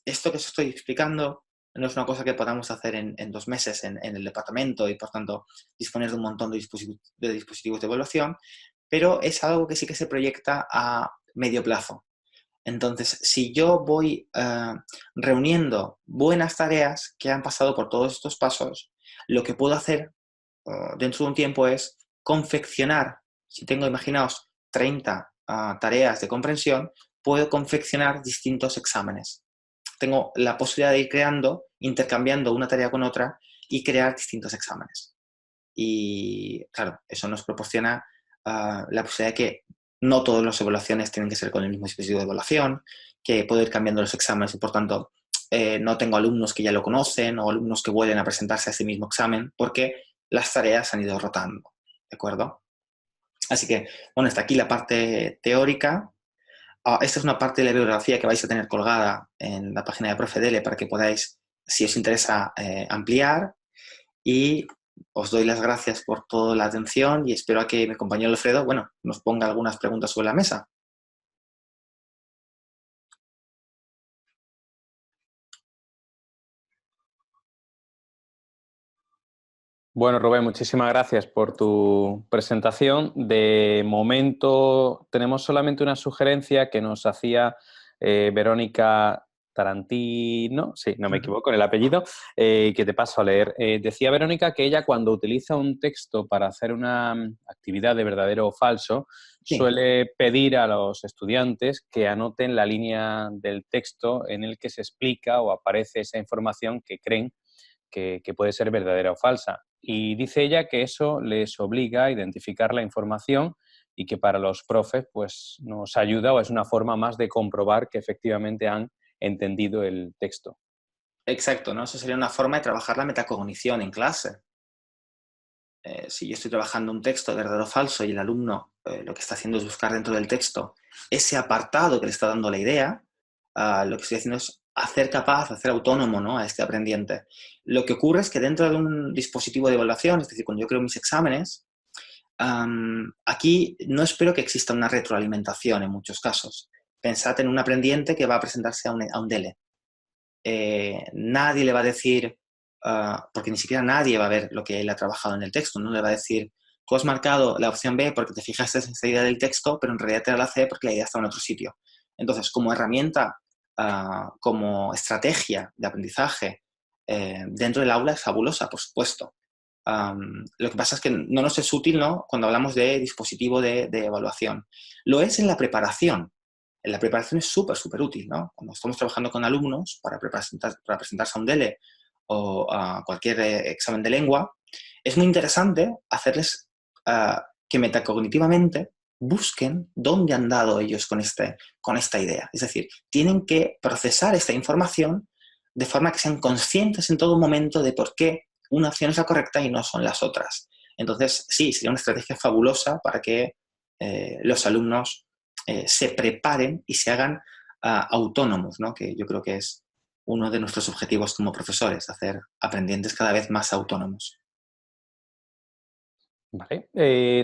esto que os estoy explicando no es una cosa que podamos hacer en 2 meses en el departamento y por tanto disponer de un montón de dispositivos de evaluación, pero es algo que sí que se proyecta a medio plazo. Entonces, si yo voy reuniendo buenas tareas que han pasado por todos estos pasos, lo que puedo hacer dentro de un tiempo es confeccionar, si tengo, imaginaos, 30 tareas de comprensión, puedo confeccionar distintos exámenes. Tengo la posibilidad de ir creando, intercambiando una tarea con otra y crear distintos exámenes. Y claro, eso nos proporciona la posibilidad de que no todas las evaluaciones tienen que ser con el mismo dispositivo de evaluación, que puedo ir cambiando los exámenes y por tanto no tengo alumnos que ya lo conocen o alumnos que vuelven a presentarse a ese mismo examen porque las tareas han ido rotando, ¿de acuerdo? Así que, bueno, está aquí la parte teórica. Esta es una parte de la bibliografía que vais a tener colgada en la página de Profedele para que podáis, si os interesa, ampliar. Y os doy las gracias por toda la atención y espero a que mi compañero Alfredo, bueno, nos ponga algunas preguntas sobre la mesa. Bueno, Rubén, muchísimas gracias por tu presentación. De momento tenemos solamente una sugerencia que nos hacía Verónica Tarantino, sí, no me equivoco en el apellido, que te paso a leer. Decía Verónica que ella cuando utiliza un texto para hacer una actividad de verdadero o falso, Sí, suele pedir a los estudiantes que anoten la línea del texto en el que se explica o aparece esa información que creen que puede ser verdadera o falsa. Y dice ella que eso les obliga a identificar la información y que para los profes pues, nos ayuda o es una forma más de comprobar que efectivamente han entendido el texto. exacto, ¿no? Eso sería una forma de trabajar la metacognición en clase. Si yo estoy trabajando un texto de verdadero o falso y el alumno lo que está haciendo es buscar dentro del texto ese apartado que le está dando la idea, lo que estoy haciendo es hacer capaz, hacer autónomo, ¿no?, a este aprendiente. Lo que ocurre es que dentro de un dispositivo de evaluación, es decir, cuando yo creo mis exámenes, aquí no espero que exista una retroalimentación en muchos casos. Pensad en un aprendiente que va a presentarse a un DELE. Nadie le va a decir, porque ni siquiera nadie va a ver lo que él ha trabajado en el texto, no le va a decir, tú has marcado la opción B porque te fijaste en esa idea del texto, pero en realidad te da la C porque la idea está en otro sitio. Entonces, como herramienta, como estrategia de aprendizaje, dentro del aula es fabulosa, por supuesto. Lo que pasa es que no nos es útil, ¿no?, cuando hablamos de dispositivo de evaluación. Lo es en la preparación. En la preparación es súper, súper útil, ¿no? Cuando estamos trabajando con alumnos para presentarse a un DELE o a cualquier examen de lengua, es muy interesante hacerles que metacognitivamente busquen dónde han dado ellos con esta idea. Es decir, tienen que procesar esta información de forma que sean conscientes en todo momento de por qué una opción es la correcta y no son las otras. Entonces, sí, sería una estrategia fabulosa para que los alumnos se preparen y se hagan autónomos, ¿no?, que yo creo que es uno de nuestros objetivos como profesores, hacer aprendientes cada vez más autónomos. Vale.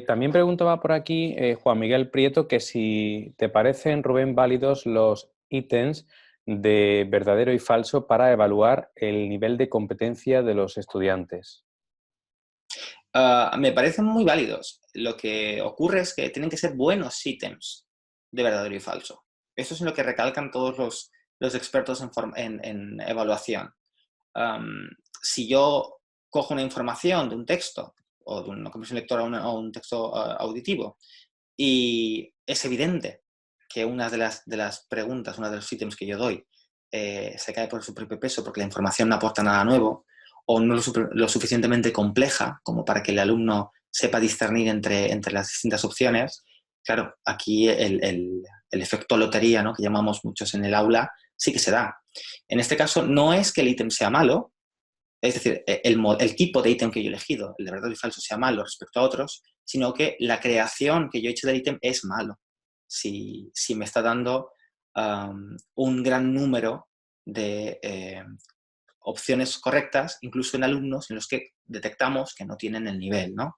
También preguntaba por aquí Juan Miguel Prieto que si te parecen, Rubén, válidos los ítems de verdadero y falso para evaluar el nivel de competencia de los estudiantes. Me parecen muy válidos. Lo que ocurre es que tienen que ser buenos ítems de verdadero y falso. Eso es lo que recalcan todos los expertos en evaluación. Si yo cojo una información de un texto o de una comprensión lectora o un texto auditivo y es evidente que una de las preguntas, uno de los ítems que yo doy se cae por su propio peso porque la información no aporta nada nuevo o no lo suficientemente compleja como para que el alumno sepa discernir entre las distintas opciones, claro, aquí el efecto lotería, ¿no?, que llamamos muchos en el aula, sí que se da. En este caso, no es que el ítem sea malo, es decir, el tipo de ítem que yo he elegido, el de verdadero y falso, sea malo respecto a otros, sino que la creación que yo he hecho del ítem es malo. Si me está dando un gran número de opciones correctas, incluso en alumnos en los que detectamos que no tienen el nivel, ¿no?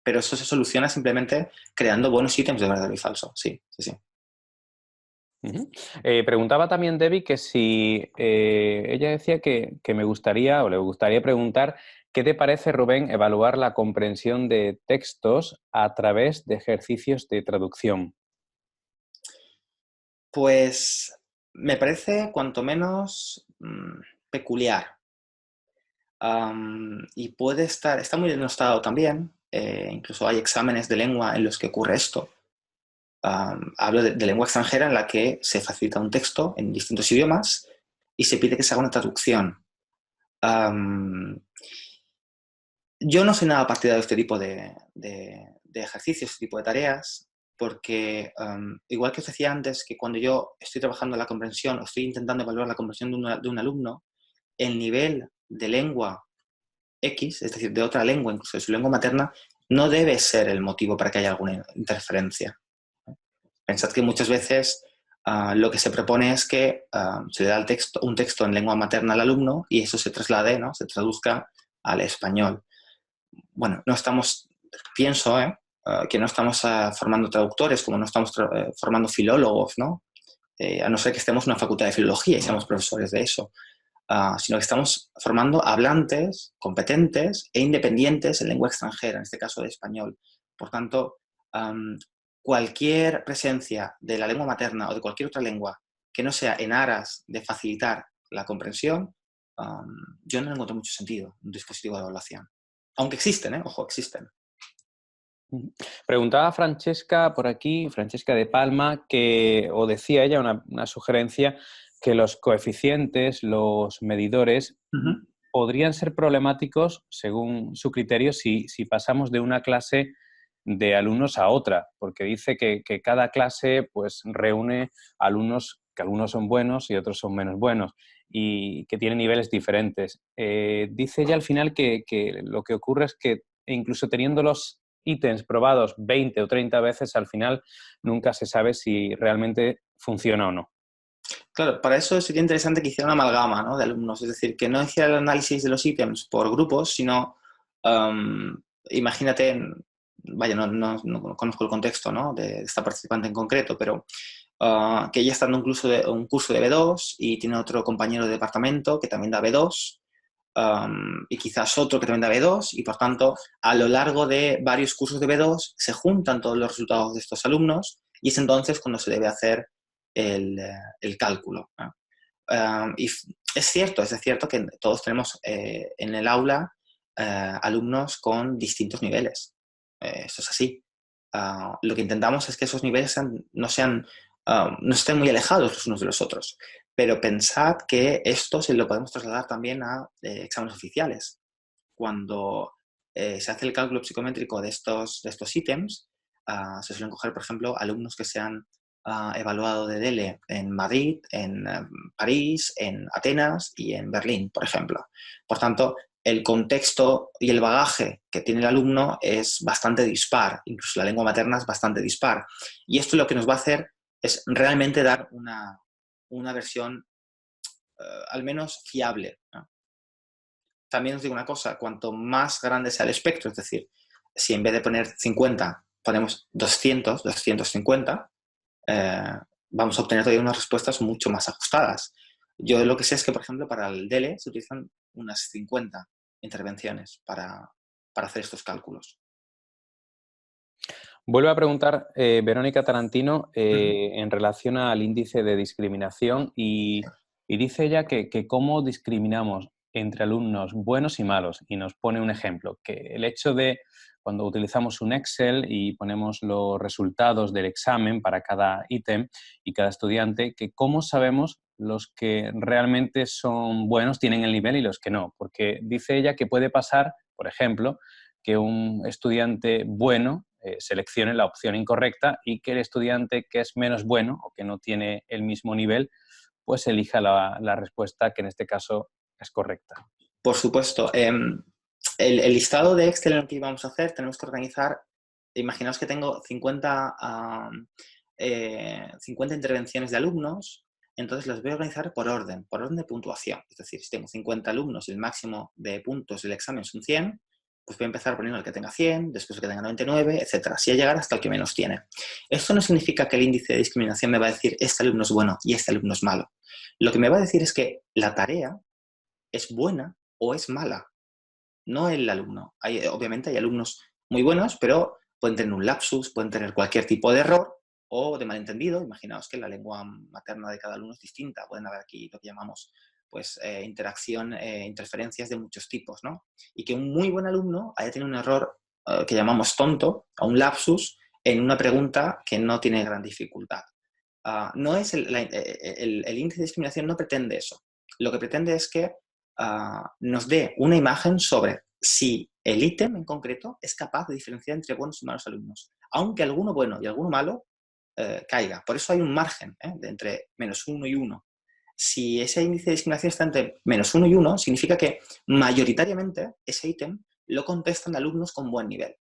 Pero eso se soluciona simplemente creando buenos ítems de verdadero y falso. Sí, sí, sí. Ujú. Preguntaba también Debbie que si ella decía que me gustaría o le gustaría preguntar qué te parece, Rubén, evaluar la comprensión de textos a través de ejercicios de traducción. Pues me parece cuanto menos peculiar. Y está muy denostado también. Incluso hay exámenes de lengua en los que ocurre esto. Hablo de lengua extranjera en la que se facilita un texto en distintos idiomas y se pide que se haga una traducción. Yo no soy nada partidario de este tipo de ejercicios, este tipo de tareas. porque igual que os decía antes, que cuando yo estoy trabajando la comprensión o estoy intentando evaluar la comprensión de un alumno, el nivel de lengua X, es decir, de otra lengua, incluso de su lengua materna, no debe ser el motivo para que haya alguna interferencia. Pensad que muchas veces lo que se propone es que se le da un texto en lengua materna al alumno y eso se traslade, ¿no? Se traduzca al español. Bueno, no estamos, pienso, que no estamos formando traductores, como no estamos formando filólogos, ¿no? A no ser que estemos en una facultad de filología y seamos profesores de eso. Sino que estamos formando hablantes competentes e independientes en lengua extranjera, en este caso de español. Por tanto, cualquier presencia de la lengua materna o de cualquier otra lengua que no sea en aras de facilitar la comprensión, yo no le encuentro mucho sentido en un dispositivo de evaluación. Aunque existen, ojo, existen. Preguntaba Francesca por aquí, Francesca de Palma, o decía ella una sugerencia, que los coeficientes, los medidores, podrían ser problemáticos, según su criterio, si pasamos de una clase de alumnos a otra, porque dice que cada clase pues, reúne alumnos, que algunos son buenos y otros son menos buenos, y que tienen niveles diferentes. Dice ella al final que lo que ocurre es que incluso teniendo los ítems probados 20 o 30 veces, al final nunca se sabe si realmente funciona o no. Claro, para eso sería interesante que hiciera una amalgama, ¿no?, de alumnos, es decir, que no hiciera el análisis de los ítems por grupos, sino, imagínate, vaya, no conozco el contexto, ¿no?, de esta participante en concreto, pero que ella está en un curso de B2 y tiene otro compañero de departamento que también da B2, y quizás otro que también da B2, y por tanto, a lo largo de varios cursos de B2 se juntan todos los resultados de estos alumnos y es entonces cuando se debe hacer el cálculo, ¿no? Y es cierto que todos tenemos en el aula alumnos con distintos niveles. Eso es así. Lo que intentamos es que esos niveles no estén muy alejados los unos de los otros. Pero pensad que esto se lo podemos trasladar también a exámenes oficiales. Cuando se hace el cálculo psicométrico de estos ítems, se suelen coger, por ejemplo, alumnos que se han evaluado de DELE en Madrid, en París, en Atenas y en Berlín, por ejemplo. Por tanto, el contexto y el bagaje que tiene el alumno es bastante dispar, incluso la lengua materna es bastante dispar. Y esto lo que nos va a hacer es realmente dar una versión al menos fiable, ¿no? También os digo una cosa, cuanto más grande sea el espectro, es decir, si en vez de poner 50 ponemos 200, 250, vamos a obtener todavía unas respuestas mucho más ajustadas. Yo lo que sé es que, por ejemplo, para el DELE se utilizan unas 50 intervenciones para hacer estos cálculos. Vuelvo a preguntar, Verónica Tarantino, en relación al índice de discriminación y dice ella que cómo discriminamos entre alumnos buenos y malos. Y nos pone un ejemplo, que el hecho de cuando utilizamos un Excel y ponemos los resultados del examen para cada ítem y cada estudiante, que cómo sabemos los que realmente son buenos, tienen el nivel y los que no. Porque dice ella que puede pasar, por ejemplo, que un estudiante bueno seleccione la opción incorrecta y que el estudiante que es menos bueno o que no tiene el mismo nivel, pues elija la respuesta que en este caso es correcta. Por supuesto. El listado de Excel en el que íbamos a hacer, tenemos que organizar, imaginaos que tengo 50 intervenciones de alumnos, entonces los voy a organizar por orden de puntuación. Es decir, si tengo 50 alumnos y el máximo de puntos del examen son 100, pues voy a empezar poniendo el que tenga 100, después el que tenga 99, etc. Así a llegar hasta el que menos tiene. Esto no significa que el índice de discriminación me va a decir este alumno es bueno y este alumno es malo. Lo que me va a decir es que la tarea es buena o es mala, no el alumno. Obviamente hay alumnos muy buenos, pero pueden tener un lapsus, pueden tener cualquier tipo de error o de malentendido. Imaginaos que la lengua materna de cada alumno es distinta. Pueden haber aquí lo que llamamos pues, interferencias de muchos tipos, ¿no? Y que un muy buen alumno haya tenido un error que llamamos tonto o un lapsus en una pregunta que no tiene gran dificultad. No es el índice de discriminación no pretende eso. Lo que pretende es que nos dé una imagen sobre si el ítem en concreto es capaz de diferenciar entre buenos y malos alumnos. aunque alguno bueno y alguno malo caiga. Por eso hay un margen de entre -1 y 1. Si ese índice de discriminación está entre -1 y 1, significa que mayoritariamente ese ítem lo contestan alumnos con buen nivel.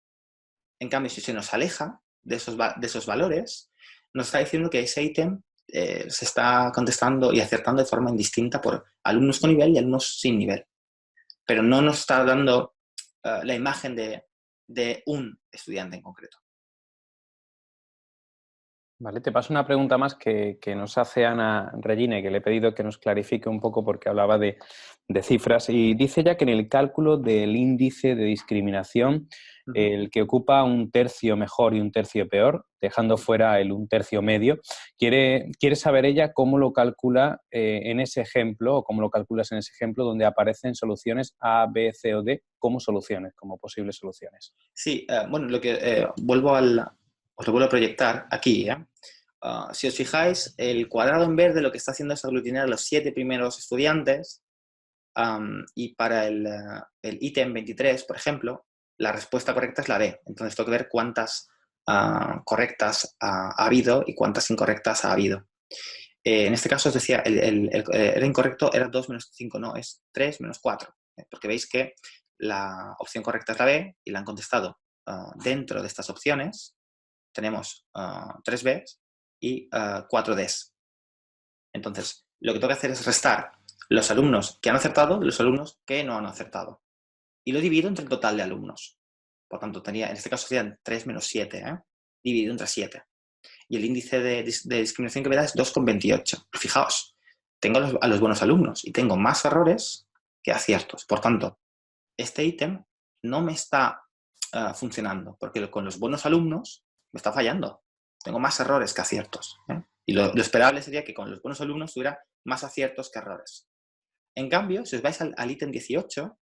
En cambio, si se nos aleja de esos valores, nos está diciendo que ese ítem se está contestando y acertando de forma indistinta por alumnos con nivel y alumnos sin nivel. Pero no nos está dando la imagen de un estudiante en concreto. Vale, te paso una pregunta más que nos hace Ana Regine, que le he pedido que nos clarifique un poco porque hablaba de cifras. Y dice ella que en el cálculo del índice de discriminación, el que ocupa un tercio mejor y un tercio peor, dejando fuera el un tercio medio, quiere saber ella cómo lo calcula en ese ejemplo, o cómo lo calculas en ese ejemplo donde aparecen soluciones A, B, C o D como soluciones, como posibles soluciones. Sí, bueno, os lo vuelvo a proyectar aquí. Si os fijáis, el cuadrado en verde lo que está haciendo es aglutinar los 7 primeros estudiantes y para el ítem 23, por ejemplo, la respuesta correcta es la D. Entonces tengo que ver cuántas correctas ha habido y cuántas incorrectas ha habido. En este caso os decía, el incorrecto era 2 menos 5, no, es 3 menos 4. Porque veis que la opción correcta es la B y la han contestado dentro de estas opciones. Tenemos 3 Bs y 4 Ds. Entonces, lo que tengo que hacer es restar los alumnos que han acertado y los alumnos que no han acertado. Y lo divido entre el total de alumnos. Por tanto, en este caso serían 3 menos 7, dividido entre 7. Y el índice de discriminación que me da es 2,28. Fijaos, tengo a los buenos alumnos y tengo más errores que aciertos. Por tanto, este ítem no me está funcionando, porque con los buenos alumnos me está fallando. Tengo más errores que aciertos. Y lo esperable sería que con los buenos alumnos tuviera más aciertos que errores. En cambio, si os vais al ítem 18,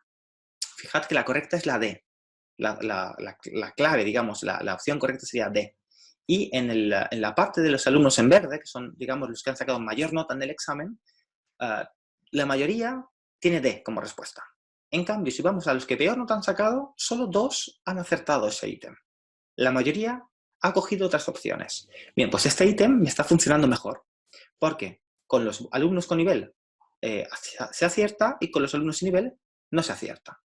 fijad que la correcta es la D. La clave, digamos, la opción correcta sería D. Y en la parte de los alumnos en verde, que son, digamos, los que han sacado mayor nota en el examen, la mayoría tiene D como respuesta. En cambio, si vamos a los que peor nota han sacado, solo 2 han acertado ese ítem. La mayoría ha cogido otras opciones. Bien, pues este ítem me está funcionando mejor. Porque con los alumnos con nivel se acierta y con los alumnos sin nivel no se acierta.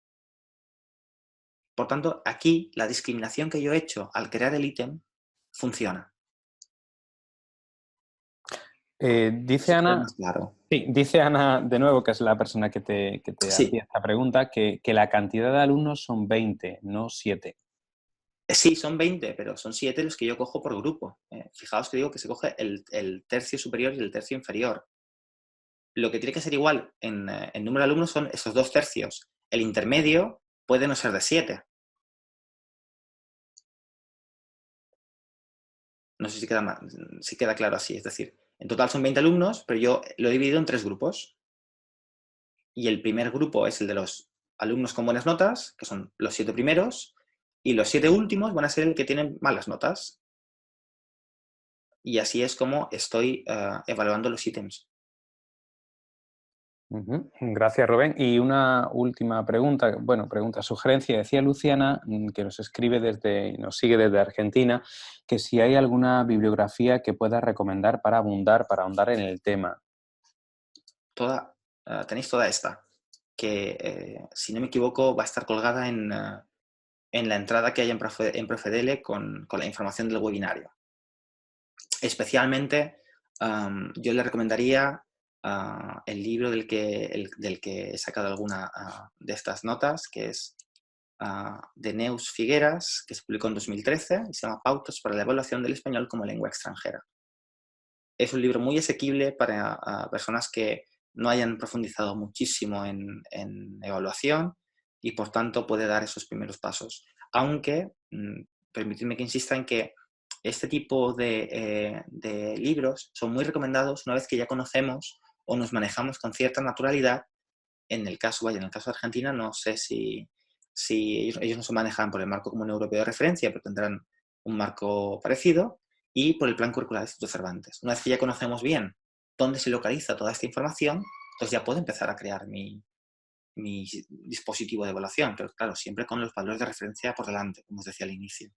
Por tanto, aquí la discriminación que yo he hecho al crear el ítem funciona. Dice Ana, claro. sí, dice Ana de nuevo, que es la persona que te Sí. hacía esta pregunta, que la cantidad de alumnos son 20, no 7. Sí, son 20, pero son 7 los que yo cojo por grupo. Fijaos que digo que se coge el tercio superior y el tercio inferior. Lo que tiene que ser igual en número de alumnos son esos 2 tercios. El intermedio puede no ser de 7. No sé si queda claro así. Es decir, en total son 20 alumnos, pero yo lo he dividido en 3 grupos. Y el primer grupo es el de los alumnos con buenas notas, que son los 7 primeros, y los 7 últimos van a ser el que tienen malas notas. Y así es como estoy evaluando los ítems. Gracias, Rubén. Y una última pregunta, sugerencia. Decía Luciana, que nos sigue desde Argentina, que si hay alguna bibliografía que pueda recomendar para ahondar en el tema. Tenéis toda esta, que si no me equivoco va a estar colgada en la entrada que hay en Profedele con la información del webinario. Especialmente, yo le recomendaría el libro del que he sacado alguna de estas notas, que es de Neus Figueras, que se publicó en 2013 y se llama Pautas para la evaluación del español como lengua extranjera. Es un libro muy asequible para personas que no hayan profundizado muchísimo en evaluación y, por tanto, puede dar esos primeros pasos. Aunque, permitidme que insista en que este tipo de libros son muy recomendados una vez que ya conocemos o nos manejamos con cierta naturalidad. En el caso de Argentina, no sé si ellos no se manejan por el marco común europeo de referencia, pero tendrán un marco parecido, y por el plan curricular de Instituto Cervantes. Una vez que ya conocemos bien dónde se localiza toda esta información, pues ya puedo empezar a crear mi dispositivo de evaluación, pero claro, siempre con los valores de referencia por delante, como os decía al inicio.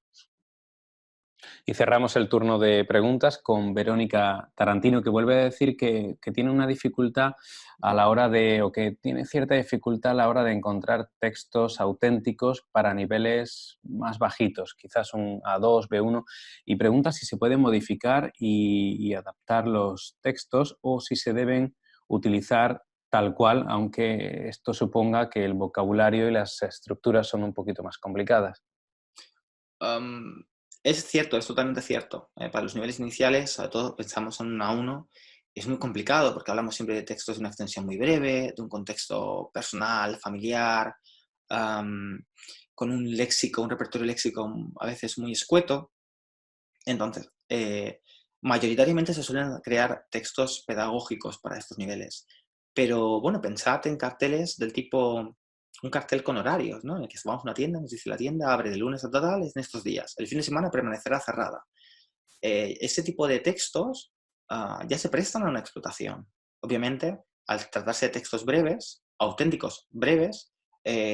Y cerramos el turno de preguntas con Verónica Tarantino, que vuelve a decir que tiene una dificultad a la hora de, o que tiene cierta dificultad a la hora de encontrar textos auténticos para niveles más bajitos, quizás un A2, B1, y pregunta si se puede modificar y adaptar los textos o si se deben utilizar tal cual, aunque esto suponga que el vocabulario y las estructuras son un poquito más complicadas. Am, es cierto, es totalmente cierto. Para los niveles iniciales, sobre todo pensamos en un A1, es muy complicado porque hablamos siempre de textos de una extensión muy breve, de un contexto personal, familiar, am, con un léxico, un repertorio léxico a veces muy escueto. Entonces, mayoritariamente se suelen crear textos pedagógicos para estos niveles. Pero bueno, pensad en carteles del tipo, un cartel con horarios, ¿no? En el que vamos a una tienda, nos dice la tienda, abre de lunes a tal, es en estos días. El fin de semana permanecerá cerrada. Ese tipo de textos ya se prestan a una explotación. Obviamente, al tratarse de textos breves, auténticos, breves,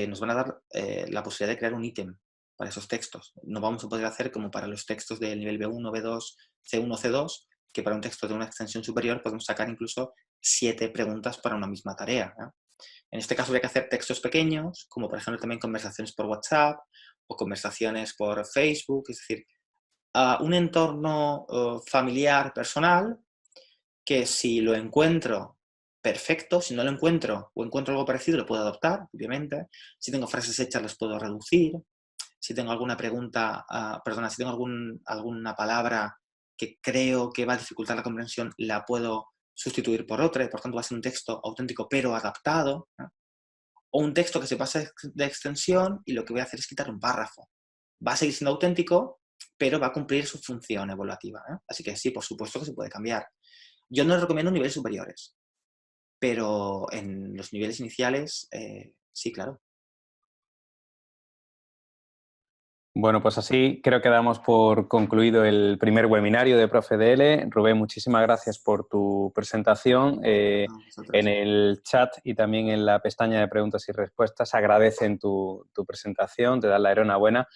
nos van a dar la posibilidad de crear un ítem para esos textos. No vamos a poder hacer como para los textos del nivel B1, B2, C1, C2, que para un texto de una extensión superior podemos sacar incluso 7 preguntas para una misma tarea, ¿no? En este caso habría que hacer textos pequeños, como por ejemplo también conversaciones por WhatsApp o conversaciones por Facebook, es decir, un entorno familiar, personal, que si lo encuentro, perfecto; si no lo encuentro o encuentro algo parecido, lo puedo adoptar, obviamente. Si tengo frases hechas, las puedo reducir. Si tengo alguna pregunta, perdona, si tengo alguna palabra que creo que va a dificultar la comprensión, la puedo sustituir por otra y por tanto va a ser un texto auténtico pero adaptado, ¿no? O un texto que se pasa de extensión y lo que voy a hacer es quitar un párrafo. Va a seguir siendo auténtico, pero va a cumplir su función evaluativa, ¿eh? Así que sí, por supuesto que se puede cambiar. Yo no recomiendo niveles superiores, pero en los niveles iniciales, sí, claro. Bueno, pues así creo que damos por concluido el primer webinario de ProfeDL. Rubén, muchísimas gracias por tu presentación. A En vosotros. el chat y también en la pestaña de preguntas y respuestas agradecen tu presentación, te dan la enhorabuena.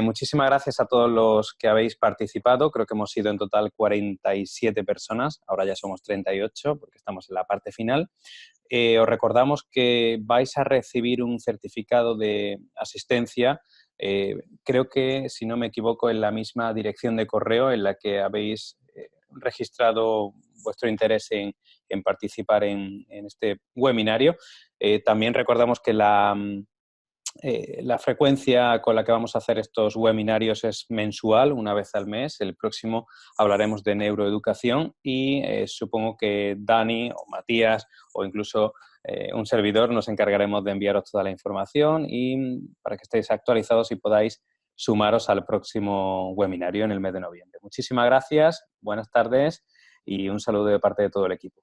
Muchísimas gracias a todos los que habéis participado. Creo que hemos sido en total 47 personas, ahora ya somos 38 porque estamos en la parte final. Os recordamos que vais a recibir un certificado de asistencia, creo que, si no me equivoco, en la misma dirección de correo en la que habéis registrado vuestro interés en participar en este webinario. También recordamos que la frecuencia con la que vamos a hacer estos webinarios es mensual, una vez al mes. El próximo hablaremos de neuroeducación y supongo que Dani o Matías o incluso un servidor nos encargaremos de enviaros toda la información y para que estéis actualizados y podáis sumaros al próximo webinario en el mes de noviembre. Muchísimas gracias, buenas tardes y un saludo de parte de todo el equipo.